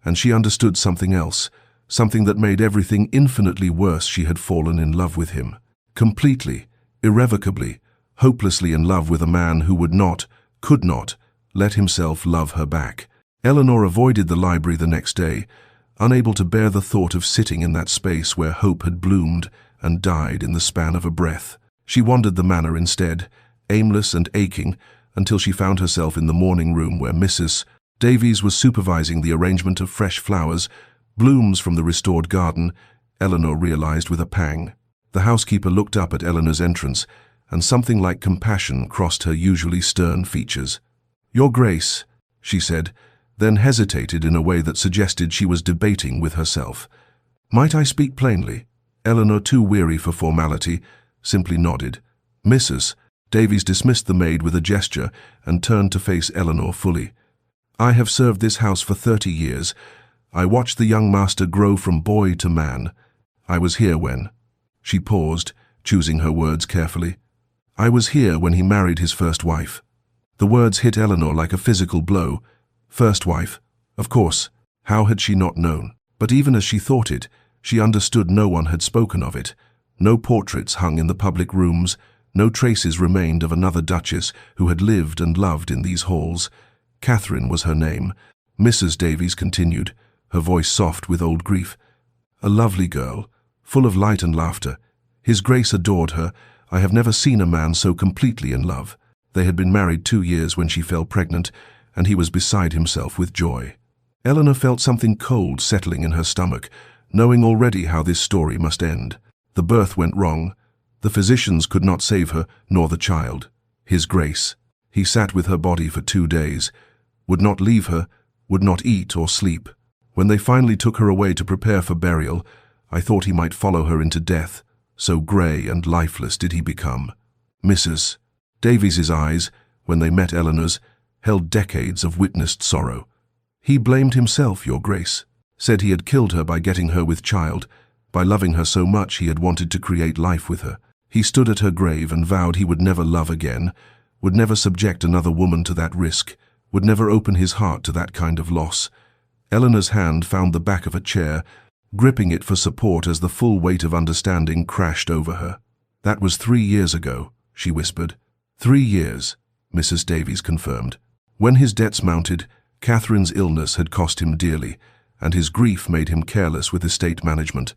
And she understood something else, something that made everything infinitely worse. She had fallen in love with him. Completely, irrevocably, hopelessly in love with a man who would not, could not, let himself love her back. Eleanor avoided the library the next day, unable to bear the thought of sitting in that space where hope had bloomed and died in the span of a breath. She wandered the manor instead, aimless and aching, until she found herself in the morning room where Mrs. Davies was supervising the arrangement of fresh flowers, blooms from the restored garden. Eleanor realized with a pang. The housekeeper looked up at Eleanor's entrance, and something like compassion crossed her usually stern features. "Your Grace," she said, then hesitated in a way that suggested she was debating with herself. "Might I speak plainly?" Eleanor, too weary for formality, simply nodded. Mrs. Davies dismissed the maid with a gesture and turned to face Eleanor fully. "I have served this house for 30 years. I watched the young master grow from boy to man. I was here when—" She paused, choosing her words carefully. "I was here when he married his first wife." The words hit Eleanor like a physical blow. First wife, of course. How had she not known? But even as she thought it, she understood no one had spoken of it. No portraits hung in the public rooms. No traces remained of another duchess who had lived and loved in these halls. Catherine was her name. Mrs. Davies continued, her voice soft with old grief. "A lovely girl, full of light and laughter. His Grace adored her. I have never seen a man so completely in love." They had been married 2 years when she fell pregnant, and he was beside himself with joy. Eleanor felt something cold settling in her stomach, knowing already how this story must end. The birth went wrong. The physicians could not save her, nor the child. His Grace. He sat with her body for 2 days, would not leave her, would not eat or sleep. When they finally took her away to prepare for burial, I thought he might follow her into death, so grey and lifeless did he become. Mrs. Davies's eyes, when they met Eleanor's, held decades of witnessed sorrow. "He blamed himself, Your Grace. Said he had killed her by getting her with child. By loving her so much he had wanted to create life with her. He stood at her grave and vowed he would never love again, would never subject another woman to that risk, would never open his heart to that kind of loss." Eleanor's hand found the back of a chair, gripping it for support as the full weight of understanding crashed over her. "That was 3 years ago," she whispered. 3 years, Mrs. Davies confirmed. When his debts mounted, Catherine's illness had cost him dearly, and his grief made him careless with estate management.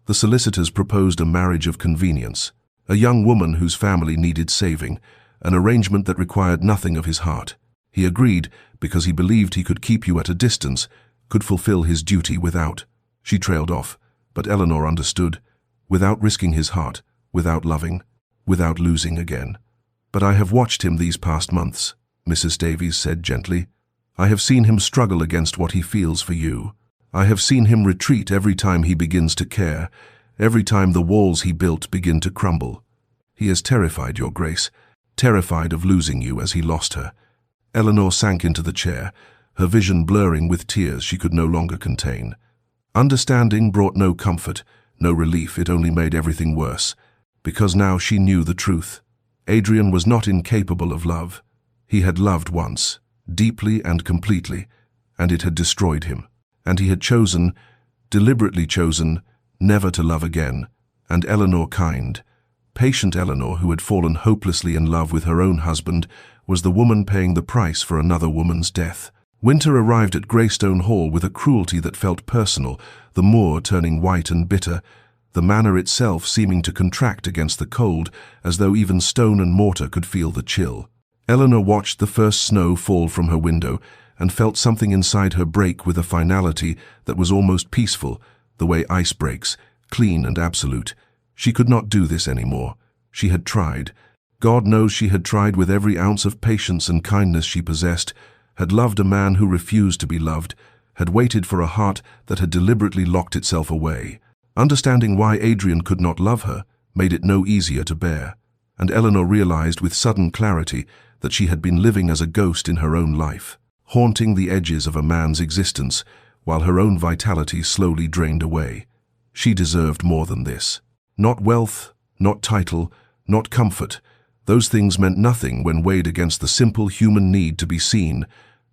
The solicitors proposed a marriage of convenience, a young woman whose family needed saving, an arrangement that required nothing of his heart. He agreed because he believed he could keep you at a distance, could fulfill his duty without. She trailed off, but Eleanor understood, without risking his heart, without loving, without losing again. "But I have watched him these past months," Mrs. Davies said gently. "I have seen him struggle against what he feels for you. I have seen him retreat every time he begins to care, every time the walls he built begin to crumble. He is terrified, Your Grace, terrified of losing you as he lost her." Eleanor sank into the chair, her vision blurring with tears she could no longer contain. Understanding brought no comfort, no relief. It only made everything worse, because now she knew the truth. Adrian was not incapable of love. He had loved once, deeply and completely, and it had destroyed him. And he had chosen, deliberately chosen, never to love again. And Eleanor, kind, patient Eleanor, who had fallen hopelessly in love with her own husband, was the woman paying the price for another woman's death. Winter arrived at Greystone Hall with a cruelty that felt personal, the moor turning white and bitter, the manor itself seeming to contract against the cold, as though even stone and mortar could feel the chill. Eleanor watched the first snow fall from her window and felt something inside her break with a finality that was almost peaceful, the way ice breaks, clean and absolute. She could not do this anymore. She had tried. God knows she had tried with every ounce of patience and kindness she possessed, had loved a man who refused to be loved, had waited for a heart that had deliberately locked itself away. Understanding why Adrian could not love her made it no easier to bear, and Eleanor realized with sudden clarity that she had been living as a ghost in her own life, haunting the edges of a man's existence while her own vitality slowly drained away. She deserved more than this. Not wealth, not title, not comfort. Those things meant nothing when weighed against the simple human need to be seen,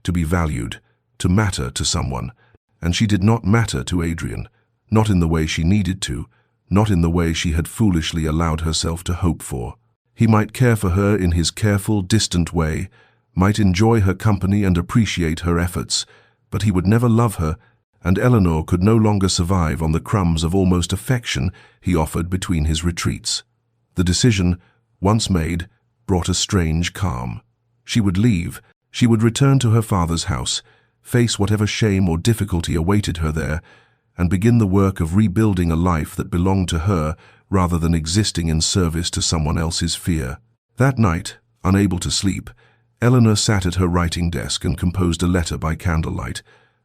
to be valued, to matter to someone. and she did not matter to Adrian, not in the way she needed to, not in the way she had foolishly allowed herself to hope for. He might care for her in his careful, distant way, might enjoy her company and appreciate her efforts, but he would never love her, and Eleanor could no longer survive on the crumbs of almost affection he offered between his retreats. The decision, once made, brought a strange calm. She would leave. She would return to her father's house, face whatever shame or difficulty awaited her there, and begin the work of rebuilding a life that belonged to her rather than existing in service to someone else's fear. That night, unable to sleep, Eleanor sat at her writing desk and composed a letter by candlelight,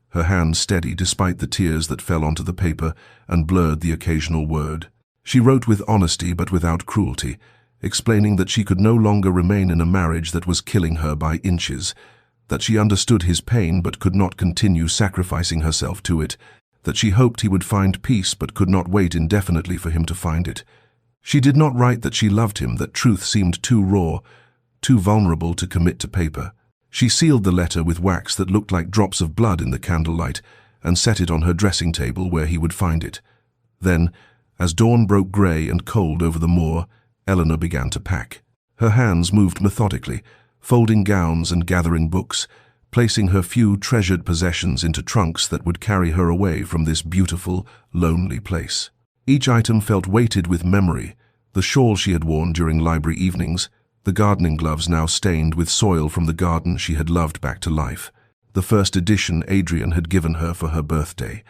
her hand steady despite the tears that fell onto the paper and blurred the occasional word. She wrote with honesty but without cruelty, explaining that she could no longer remain in a marriage that was killing her by inches, that she understood his pain but could not continue sacrificing herself to it, that she hoped he would find peace but could not wait indefinitely for him to find it. She did not write that she loved him, that truth seemed too raw, too vulnerable to commit to paper. She sealed the letter with wax that looked like drops of blood in the candlelight and set it on her dressing table where he would find it. Then, as dawn broke grey and cold over the moor, Eleanor began to pack. Her hands moved methodically, folding gowns and gathering books, placing her few treasured possessions into trunks that would carry her away from this beautiful, lonely place. Each item felt weighted with memory: the shawl she had worn during library evenings, the gardening gloves now stained with soil from the garden she had loved back to life, the first edition Adrian had given her for her birthday.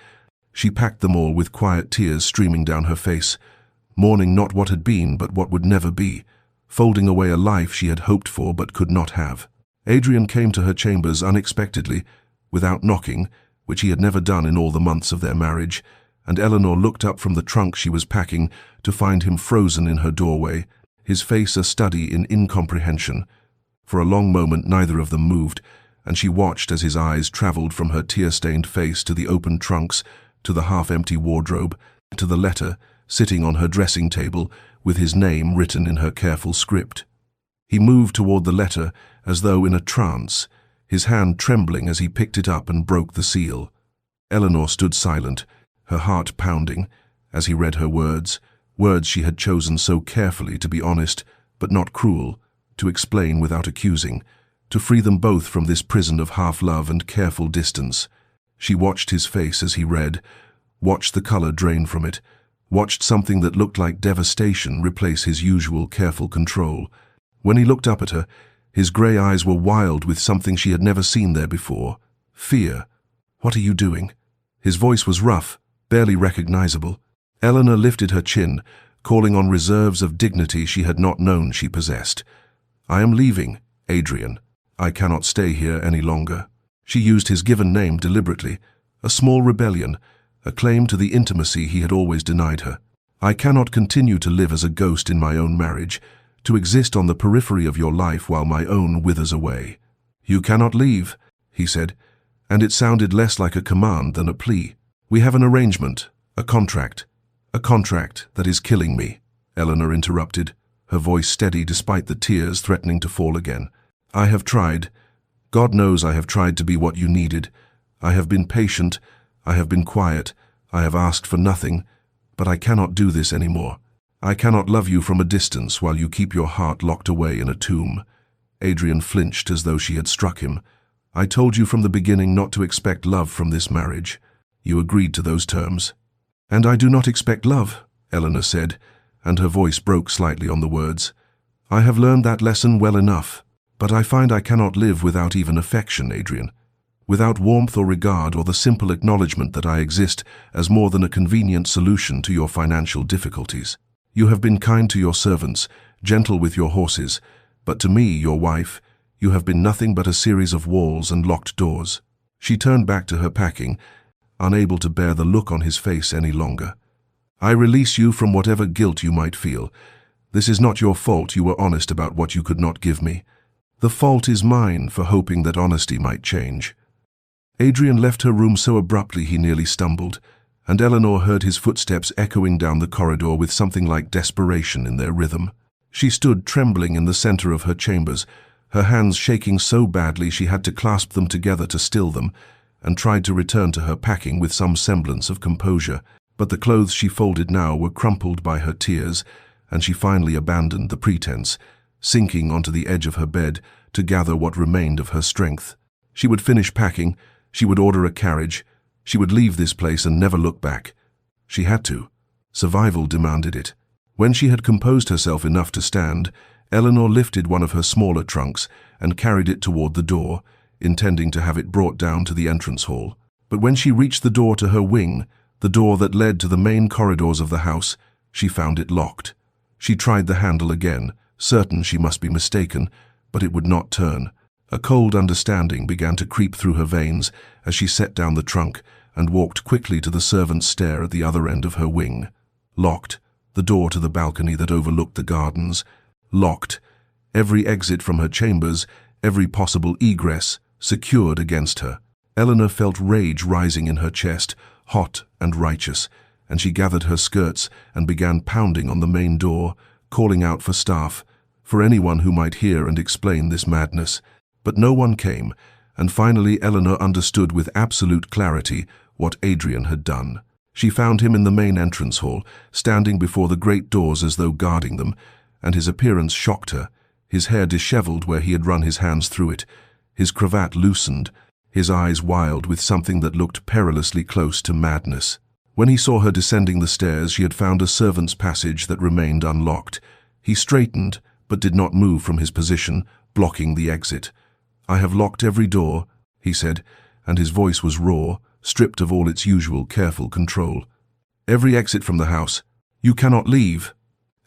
She packed them all with quiet tears streaming down her face, mourning not what had been but what would never be, folding away a life she had hoped for but could not have. Adrian came to her chambers unexpectedly, without knocking, which he had never done in all the months of their marriage, and Eleanor looked up from the trunk she was packing to find him frozen in her doorway, his face a study in incomprehension. For a long moment neither of them moved, and she watched as his eyes traveled from her tear-stained face to the open trunks, to the half-empty wardrobe, to the letter sitting on her dressing table with his name written in her careful script. He moved toward the letter as though in a trance, his hand trembling as he picked it up and broke the seal. Eleanor stood silent, her heart pounding, as he read her words she had chosen so carefully to be honest, but not cruel, to explain without accusing, to free them both from this prison of half-love and careful distance. She watched his face as he read, watched the color drain from it, watched something that looked like devastation replace his usual careful control. When he looked up at her, his grey eyes were wild with something she had never seen there before: fear. "What are you doing?" His voice was rough, barely recognizable. Eleanor lifted her chin, calling on reserves of dignity she had not known she possessed. "I am leaving, Adrian. I cannot stay here any longer." She used his given name deliberately, a small rebellion, a claim to the intimacy he had always denied her. "I cannot continue to live as a ghost in my own marriage, to exist on the periphery of your life while my own withers away." "You cannot leave," he said, and it sounded less like a command than a plea. "We have an arrangement, a contract that is killing me," Eleanor interrupted, her voice steady despite the tears threatening to fall again. "I have tried. God knows I have tried to be what you needed. I have been patient, I have been quiet, I have asked for nothing, but I cannot do this anymore. I cannot love you from a distance while you keep your heart locked away in a tomb." Adrian flinched as though she had struck him. "I told you from the beginning not to expect love from this marriage. You agreed to those terms." "And I do not expect love," Eleanor said, and her voice broke slightly on the words. "I have learned that lesson well enough, but I find I cannot live without even affection, Adrian. Without warmth or regard or the simple acknowledgement that I exist as more than a convenient solution to your financial difficulties. You have been kind to your servants, gentle with your horses, but to me, your wife, you have been nothing but a series of walls and locked doors." She turned back to her packing, unable to bear the look on his face any longer. "I release you from whatever guilt you might feel. This is not your fault you were honest about what you could not give me. The fault is mine for hoping that honesty might change." Adrian left her room so abruptly he nearly stumbled, and Eleanor heard his footsteps echoing down the corridor with something like desperation in their rhythm. She stood trembling in the center of her chambers, her hands shaking so badly she had to clasp them together to still them, and tried to return to her packing with some semblance of composure. But the clothes she folded now were crumpled by her tears, and she finally abandoned the pretense, sinking onto the edge of her bed to gather what remained of her strength. She would finish packing, she would order a carriage, she would leave this place and never look back. She had to. Survival demanded it. When she had composed herself enough to stand, Eleanor lifted one of her smaller trunks and carried it toward the door, intending to have it brought down to the entrance hall. But when she reached the door to her wing, the door that led to the main corridors of the house, she found it locked. She tried the handle again, certain she must be mistaken, but it would not turn. A cold understanding began to creep through her veins as she set down the trunk and walked quickly to the servant's stair at the other end of her wing. Locked, the door to the balcony that overlooked the gardens. Locked, every exit from her chambers, every possible egress, secured against her. Eleanor felt rage rising in her chest, hot and righteous, and she gathered her skirts and began pounding on the main door, calling out for staff, for anyone who might hear and explain this madness. But no one came, and finally Eleanor understood with absolute clarity what Adrian had done. She found him in the main entrance hall, standing before the great doors as though guarding them, and his appearance shocked her, his hair disheveled where he had run his hands through it, his cravat loosened, his eyes wild with something that looked perilously close to madness. When he saw her descending the stairs, she had found a servant's passage that remained unlocked. He straightened, but did not move from his position, blocking the exit. "I have locked every door," he said, and his voice was raw, stripped of all its usual careful control. "Every exit from the house. You cannot leave."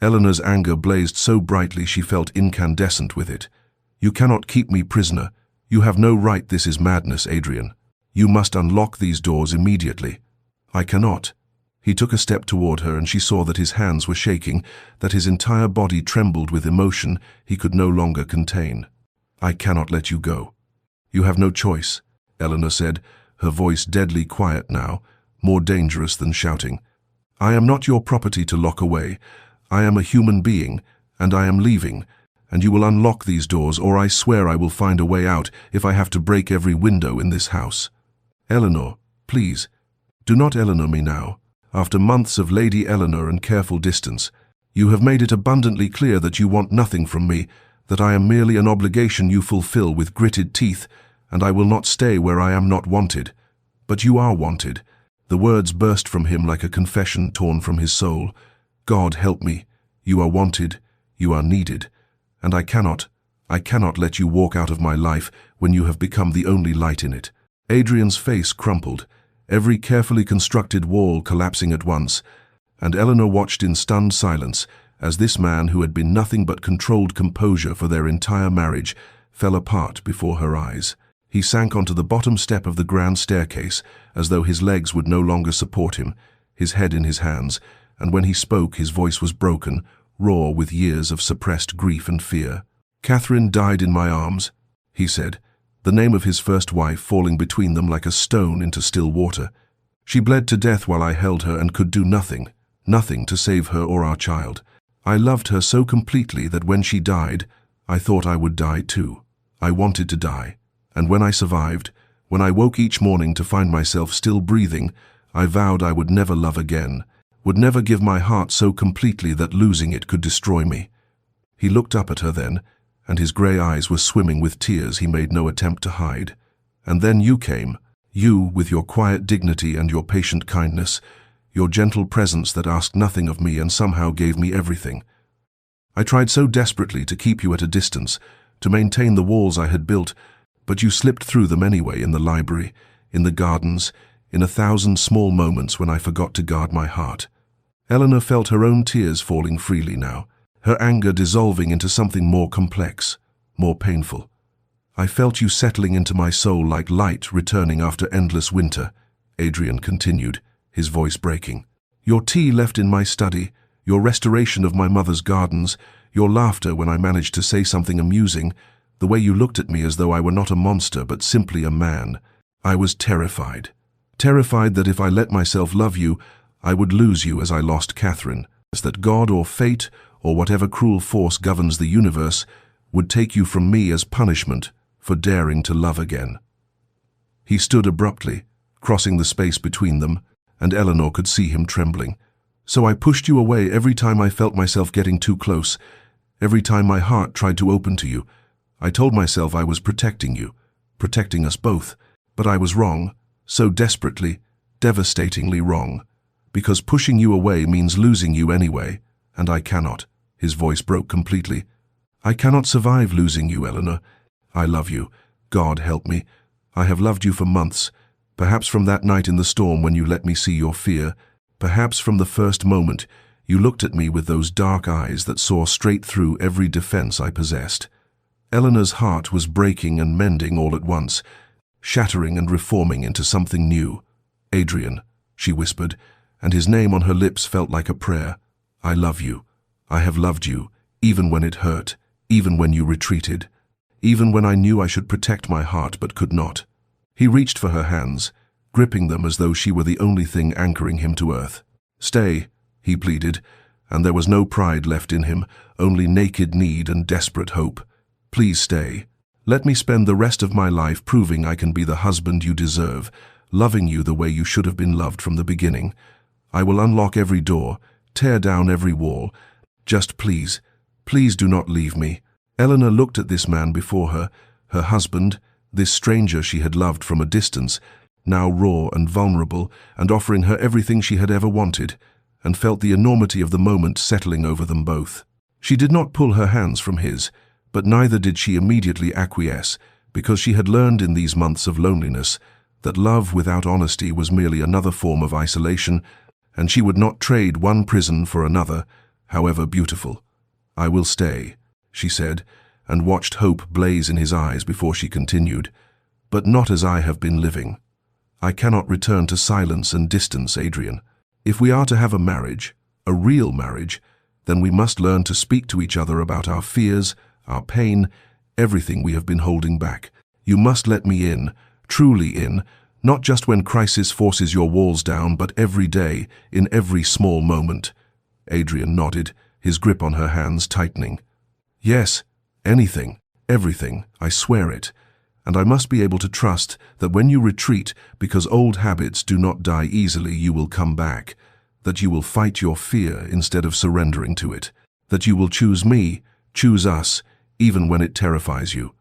Eleanor's anger blazed so brightly she felt incandescent with it. "You cannot keep me prisoner. You have no right. This is madness, Adrian. You must unlock these doors immediately." "I cannot." He took a step toward her and she saw that his hands were shaking, that his entire body trembled with emotion he could no longer contain. "I cannot let you go." "You have no choice," Eleanor said, her voice deadly quiet now, more dangerous than shouting. "I am not your property to lock away. I am a human being, and I am leaving, and you will unlock these doors, or I swear I will find a way out if I have to break every window in this house." "Eleanor, please, do not Eleanor me now. After months of Lady Eleanor and careful distance, you have made it abundantly clear that you want nothing from me, that I am merely an obligation you fulfill with gritted teeth, and I will not stay where I am not wanted. But you are wanted." The words burst from him like a confession torn from his soul. "God help me. You are wanted. You are needed. And I cannot let you walk out of my life when you have become the only light in it." Adrian's face crumpled, every carefully constructed wall collapsing at once, and Eleanor watched in stunned silence as this man who had been nothing but controlled composure for their entire marriage fell apart before her eyes. He sank onto the bottom step of the grand staircase as though his legs would no longer support him, his head in his hands, and when he spoke his voice was broken, raw with years of suppressed grief and fear. "Catherine died in my arms," he said, the name of his first wife falling between them like a stone into still water. "She bled to death while I held her and could do nothing to save her or our child. I loved her so completely that when she died, I thought I would die too. I wanted to die. And when I survived, when I woke each morning to find myself still breathing, I vowed I would never love again, would never give my heart so completely that losing it could destroy me." He looked up at her then, and his grey eyes were swimming with tears he made no attempt to hide. "And then you came, you with your quiet dignity and your patient kindness, your gentle presence that asked nothing of me and somehow gave me everything. I tried so desperately to keep you at a distance, to maintain the walls I had built, but you slipped through them anyway in the library, in the gardens, in 1,000 small moments when I forgot to guard my heart." Eleanor felt her own tears falling freely now, her anger dissolving into something more complex, more painful. "I felt you settling into my soul like light returning after endless winter," Adrian continued, his voice breaking. "Your tea left in my study, your restoration of my mother's gardens, your laughter when I managed to say something amusing, the way you looked at me as though I were not a monster but simply a man. I was terrified. Terrified that if I let myself love you, I would lose you as I lost Catherine, as that God or fate or whatever cruel force governs the universe would take you from me as punishment for daring to love again." He stood abruptly, crossing the space between them, and Eleanor could see him trembling. "So I pushed you away every time I felt myself getting too close, every time my heart tried to open to you. I told myself I was protecting you, protecting us both, but I was wrong, so desperately, devastatingly wrong. Because pushing you away means losing you anyway, and I cannot." His voice broke completely. "I cannot survive losing you, Eleanor. I love you. God help me. I have loved you for months, perhaps from that night in the storm when you let me see your fear, perhaps from the first moment you looked at me with those dark eyes that saw straight through every defense I possessed." Eleanor's heart was breaking and mending all at once, shattering and reforming into something new. "Adrian," she whispered, and his name on her lips felt like a prayer. "I love you. I have loved you, even when it hurt, even when you retreated, even when I knew I should protect my heart but could not." He reached for her hands, gripping them as though she were the only thing anchoring him to earth. "Stay," he pleaded, and there was no pride left in him, only naked need and desperate hope. "Please stay. Let me spend the rest of my life proving I can be the husband you deserve, loving you the way you should have been loved from the beginning. I will unlock every door, tear down every wall. Just please, please do not leave me." Eleanor looked at this man before her, her husband, this stranger she had loved from a distance, now raw and vulnerable and offering her everything she had ever wanted, and felt the enormity of the moment settling over them both. She did not pull her hands from his, but neither did she immediately acquiesce, because she had learned in these months of loneliness that love without honesty was merely another form of isolation, and she would not trade one prison for another, however beautiful. "I will stay," she said, and watched hope blaze in his eyes before she continued, "but not as I have been living. I cannot return to silence and distance, Adrian. If we are to have a marriage, a real marriage, then we must learn to speak to each other about our fears, our pain, everything we have been holding back. You must let me in, truly in, not just when crisis forces your walls down, but every day, in every small moment." Adrian nodded, his grip on her hands tightening. "Yes, anything, everything, I swear it. And I must be able to trust that when you retreat, because old habits do not die easily, you will come back, that you will fight your fear instead of surrendering to it, that you will choose me, choose us, even when it terrifies you."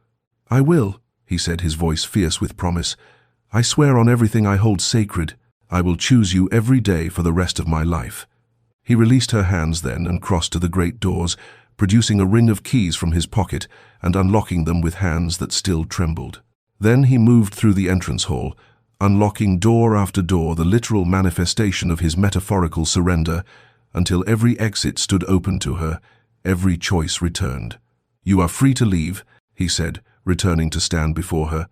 "I will," he said, his voice fierce with promise. "I swear on everything I hold sacred, I will choose you every day for the rest of my life." He released her hands then and crossed to the great doors, producing a ring of keys from his pocket and unlocking them with hands that still trembled. Then he moved through the entrance hall, unlocking door after door, the literal manifestation of his metaphorical surrender, until every exit stood open to her, every choice returned. "You are free to leave," he said, returning to stand before her.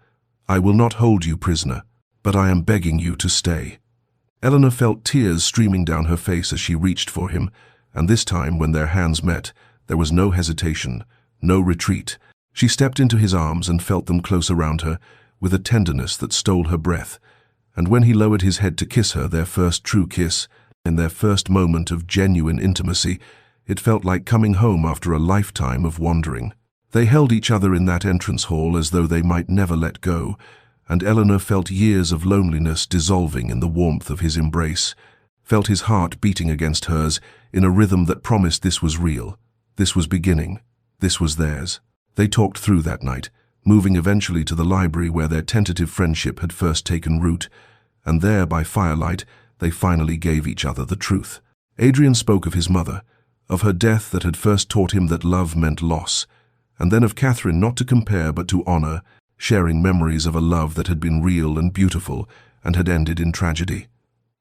"I will not hold you prisoner, but I am begging you to stay." Eleanor felt tears streaming down her face as she reached for him, and this time, when their hands met, there was no hesitation, no retreat. She stepped into his arms and felt them close around her, with a tenderness that stole her breath. And when he lowered his head to kiss her, their first true kiss, in their first moment of genuine intimacy, it felt like coming home after a lifetime of wandering. They held each other in that entrance hall as though they might never let go, and Eleanor felt years of loneliness dissolving in the warmth of his embrace, felt his heart beating against hers in a rhythm that promised this was real, this was beginning, this was theirs. They talked through that night, moving eventually to the library where their tentative friendship had first taken root, and there, by firelight, they finally gave each other the truth. Adrian spoke of his mother, of her death that had first taught him that love meant loss, and then of Catherine, not to compare but to honor, sharing memories of a love that had been real and beautiful and had ended in tragedy.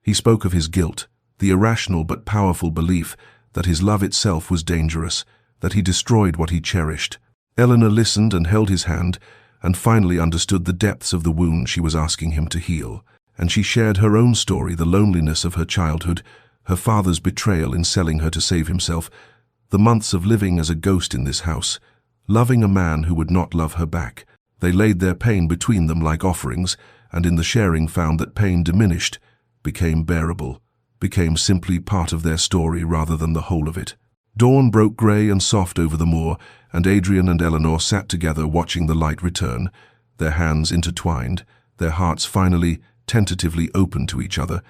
He spoke of his guilt, the irrational but powerful belief that his love itself was dangerous, that he destroyed what he cherished. Eleanor listened and held his hand, and finally understood the depths of the wound she was asking him to heal. And she shared her own story, the loneliness of her childhood, her father's betrayal in selling her to save himself, the months of living as a ghost in this house, loving a man who would not love her back. They laid their pain between them like offerings, and in the sharing found that pain diminished, became bearable, became simply part of their story rather than the whole of it. Dawn broke grey and soft over the moor, and Adrian and Eleanor sat together watching the light return, their hands intertwined, their hearts finally, tentatively opened to each other,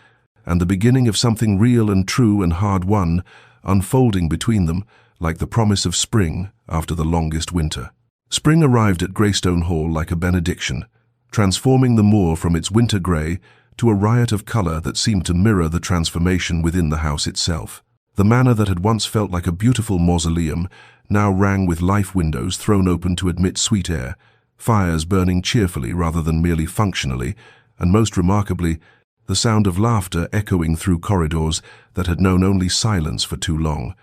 and the beginning of something real and true and hard-won, unfolding between them like the promise of spring after the longest winter. Spring arrived at Greystone Hall like a benediction, transforming the moor from its winter grey to a riot of colour that seemed to mirror the transformation within the house itself. The manor that had once felt like a beautiful mausoleum now rang with life windows thrown open to admit sweet air, fires burning cheerfully rather than merely functionally, and most remarkably, the sound of laughter echoing through corridors that had known only silence for too long.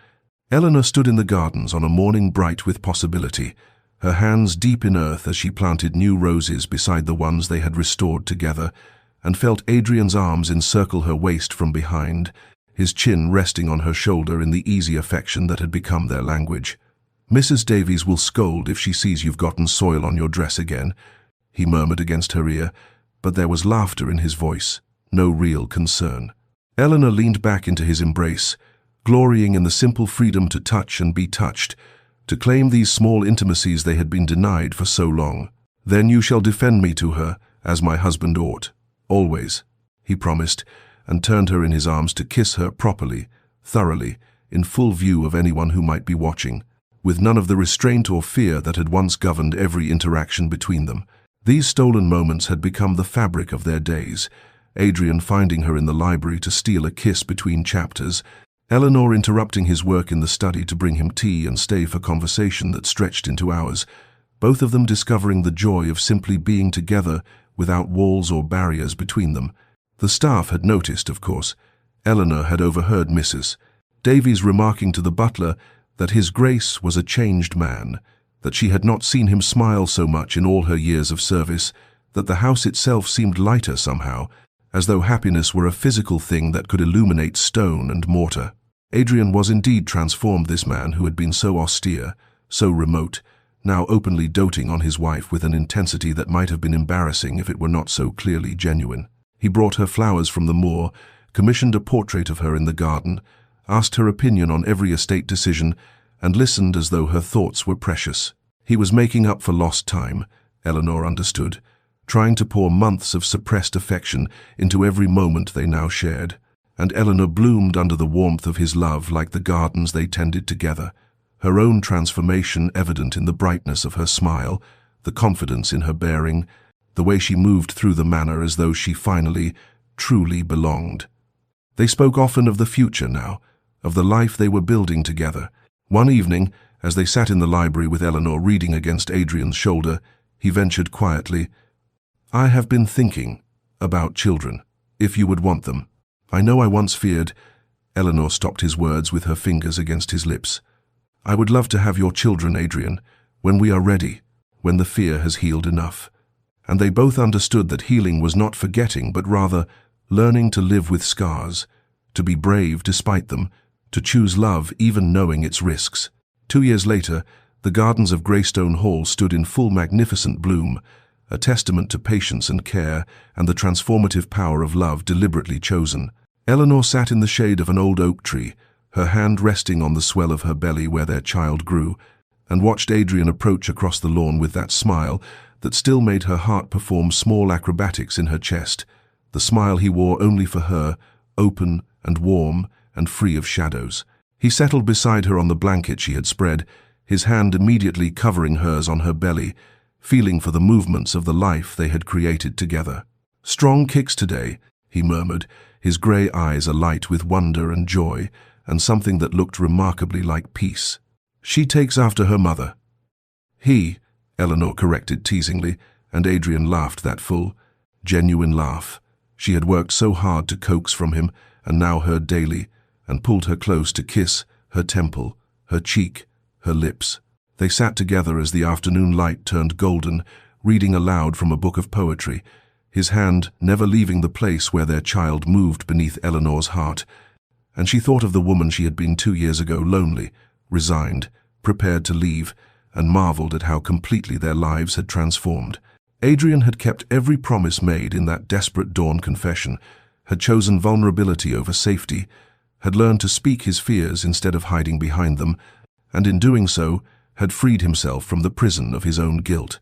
Eleanor stood in the gardens on a morning bright with possibility, her hands deep in earth as she planted new roses beside the ones they had restored together, and felt Adrian's arms encircle her waist from behind, his chin resting on her shoulder in the easy affection that had become their language. "Mrs. Davies will scold if she sees you've gotten soil on your dress again," he murmured against her ear, but there was laughter in his voice, no real concern. Eleanor leaned back into his embrace, glorying in the simple freedom to touch and be touched, to claim these small intimacies they had been denied for so long. "Then you shall defend me to her, as my husband ought. Always," he promised, and turned her in his arms to kiss her properly, thoroughly, in full view of anyone who might be watching, with none of the restraint or fear that had once governed every interaction between them. These stolen moments had become the fabric of their days, Adrian finding her in the library to steal a kiss between chapters, Eleanor interrupting his work in the study to bring him tea and stay for conversation that stretched into hours, both of them discovering the joy of simply being together without walls or barriers between them. The staff had noticed, of course. Eleanor had overheard Mrs. Davies remarking to the butler that his Grace was a changed man, that she had not seen him smile so much in all her years of service, that the house itself seemed lighter somehow, as though happiness were a physical thing that could illuminate stone and mortar. Adrian was indeed transformed, this man who had been so austere, so remote, now openly doting on his wife with an intensity that might have been embarrassing if it were not so clearly genuine. He brought her flowers from the moor, commissioned a portrait of her in the garden, asked her opinion on every estate decision, and listened as though her thoughts were precious. He was making up for lost time, Eleanor understood, trying to pour months of suppressed affection into every moment they now shared, and Eleanor bloomed under the warmth of his love like the gardens they tended together, her own transformation evident in the brightness of her smile, the confidence in her bearing, the way she moved through the manor as though she finally, truly belonged. They spoke often of the future now, of the life they were building together. One evening, as they sat in the library with Eleanor reading against Adrian's shoulder, he ventured quietly, "I have been thinking about children, if you would want them. I know I once feared—" Eleanor stopped his words with her fingers against his lips. "I would love to have your children, Adrian, when we are ready, when the fear has healed enough." And they both understood that healing was not forgetting, but rather learning to live with scars, to be brave despite them, to choose love even knowing its risks. 2 years later, the gardens of Greystone Hall stood in full magnificent bloom, a testament to patience and care and the transformative power of love deliberately chosen. Eleanor sat in the shade of an old oak tree, her hand resting on the swell of her belly where their child grew, and watched Adrian approach across the lawn with that smile that still made her heart perform small acrobatics in her chest, the smile he wore only for her, open and warm and free of shadows. He settled beside her on the blanket she had spread, his hand immediately covering hers on her belly, feeling for the movements of the life they had created together. "Strong kicks today," he murmured, his grey eyes alight with wonder and joy, and something that looked remarkably like peace. "She takes after her mother." "He," Eleanor corrected teasingly, and Adrian laughed that full, genuine laugh she had worked so hard to coax from him and now heard daily, and pulled her close to kiss her temple, her cheek, her lips. They sat together as the afternoon light turned golden, reading aloud from a book of poetry, his hand never leaving the place where their child moved beneath Eleanor's heart. And she thought of the woman she had been 2 years ago, lonely, resigned, prepared to leave, and marveled at how completely their lives had transformed. Adrian had kept every promise made in that desperate dawn confession, had chosen vulnerability over safety, had learned to speak his fears instead of hiding behind them, and in doing so, had freed himself from the prison of his own guilt.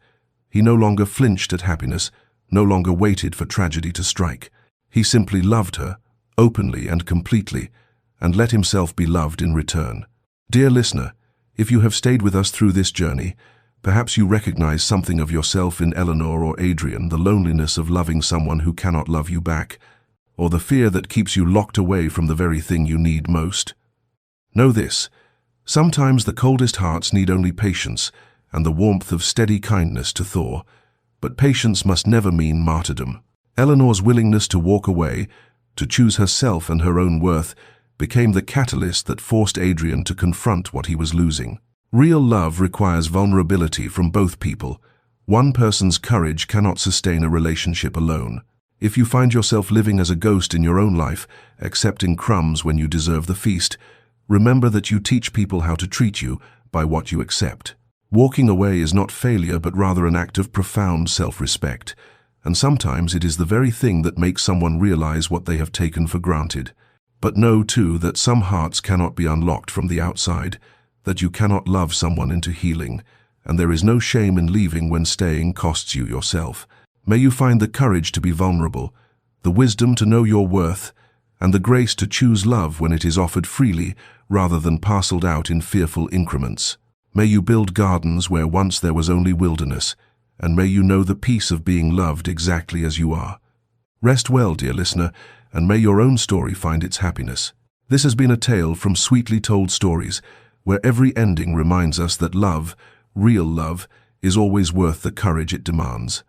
He no longer flinched at happiness, no longer waited for tragedy to strike. He simply loved her, openly and completely, and let himself be loved in return. Dear listener, if you have stayed with us through this journey, perhaps you recognize something of yourself in Eleanor or Adrian, the loneliness of loving someone who cannot love you back, or the fear that keeps you locked away from the very thing you need most. Know this: sometimes the coldest hearts need only patience and the warmth of steady kindness to thaw, but patience must never mean martyrdom. Eleanor's willingness to walk away, to choose herself and her own worth, became the catalyst that forced Adrian to confront what he was losing. Real love requires vulnerability from both people. One person's courage cannot sustain a relationship alone. If you find yourself living as a ghost in your own life, accepting crumbs when you deserve the feast, remember that you teach people how to treat you by what you accept. Walking away is not failure, but rather an act of profound self-respect. And sometimes it is the very thing that makes someone realize what they have taken for granted. But know, too, that some hearts cannot be unlocked from the outside, that you cannot love someone into healing, and there is no shame in leaving when staying costs you yourself. May you find the courage to be vulnerable, the wisdom to know your worth, and the grace to choose love when it is offered freely rather than parceled out in fearful increments. May you build gardens where once there was only wilderness, and may you know the peace of being loved exactly as you are. Rest well, dear listener, and may your own story find its happiness. This has been a tale from Sweetly Told Stories, where every ending reminds us that love, real love, is always worth the courage it demands.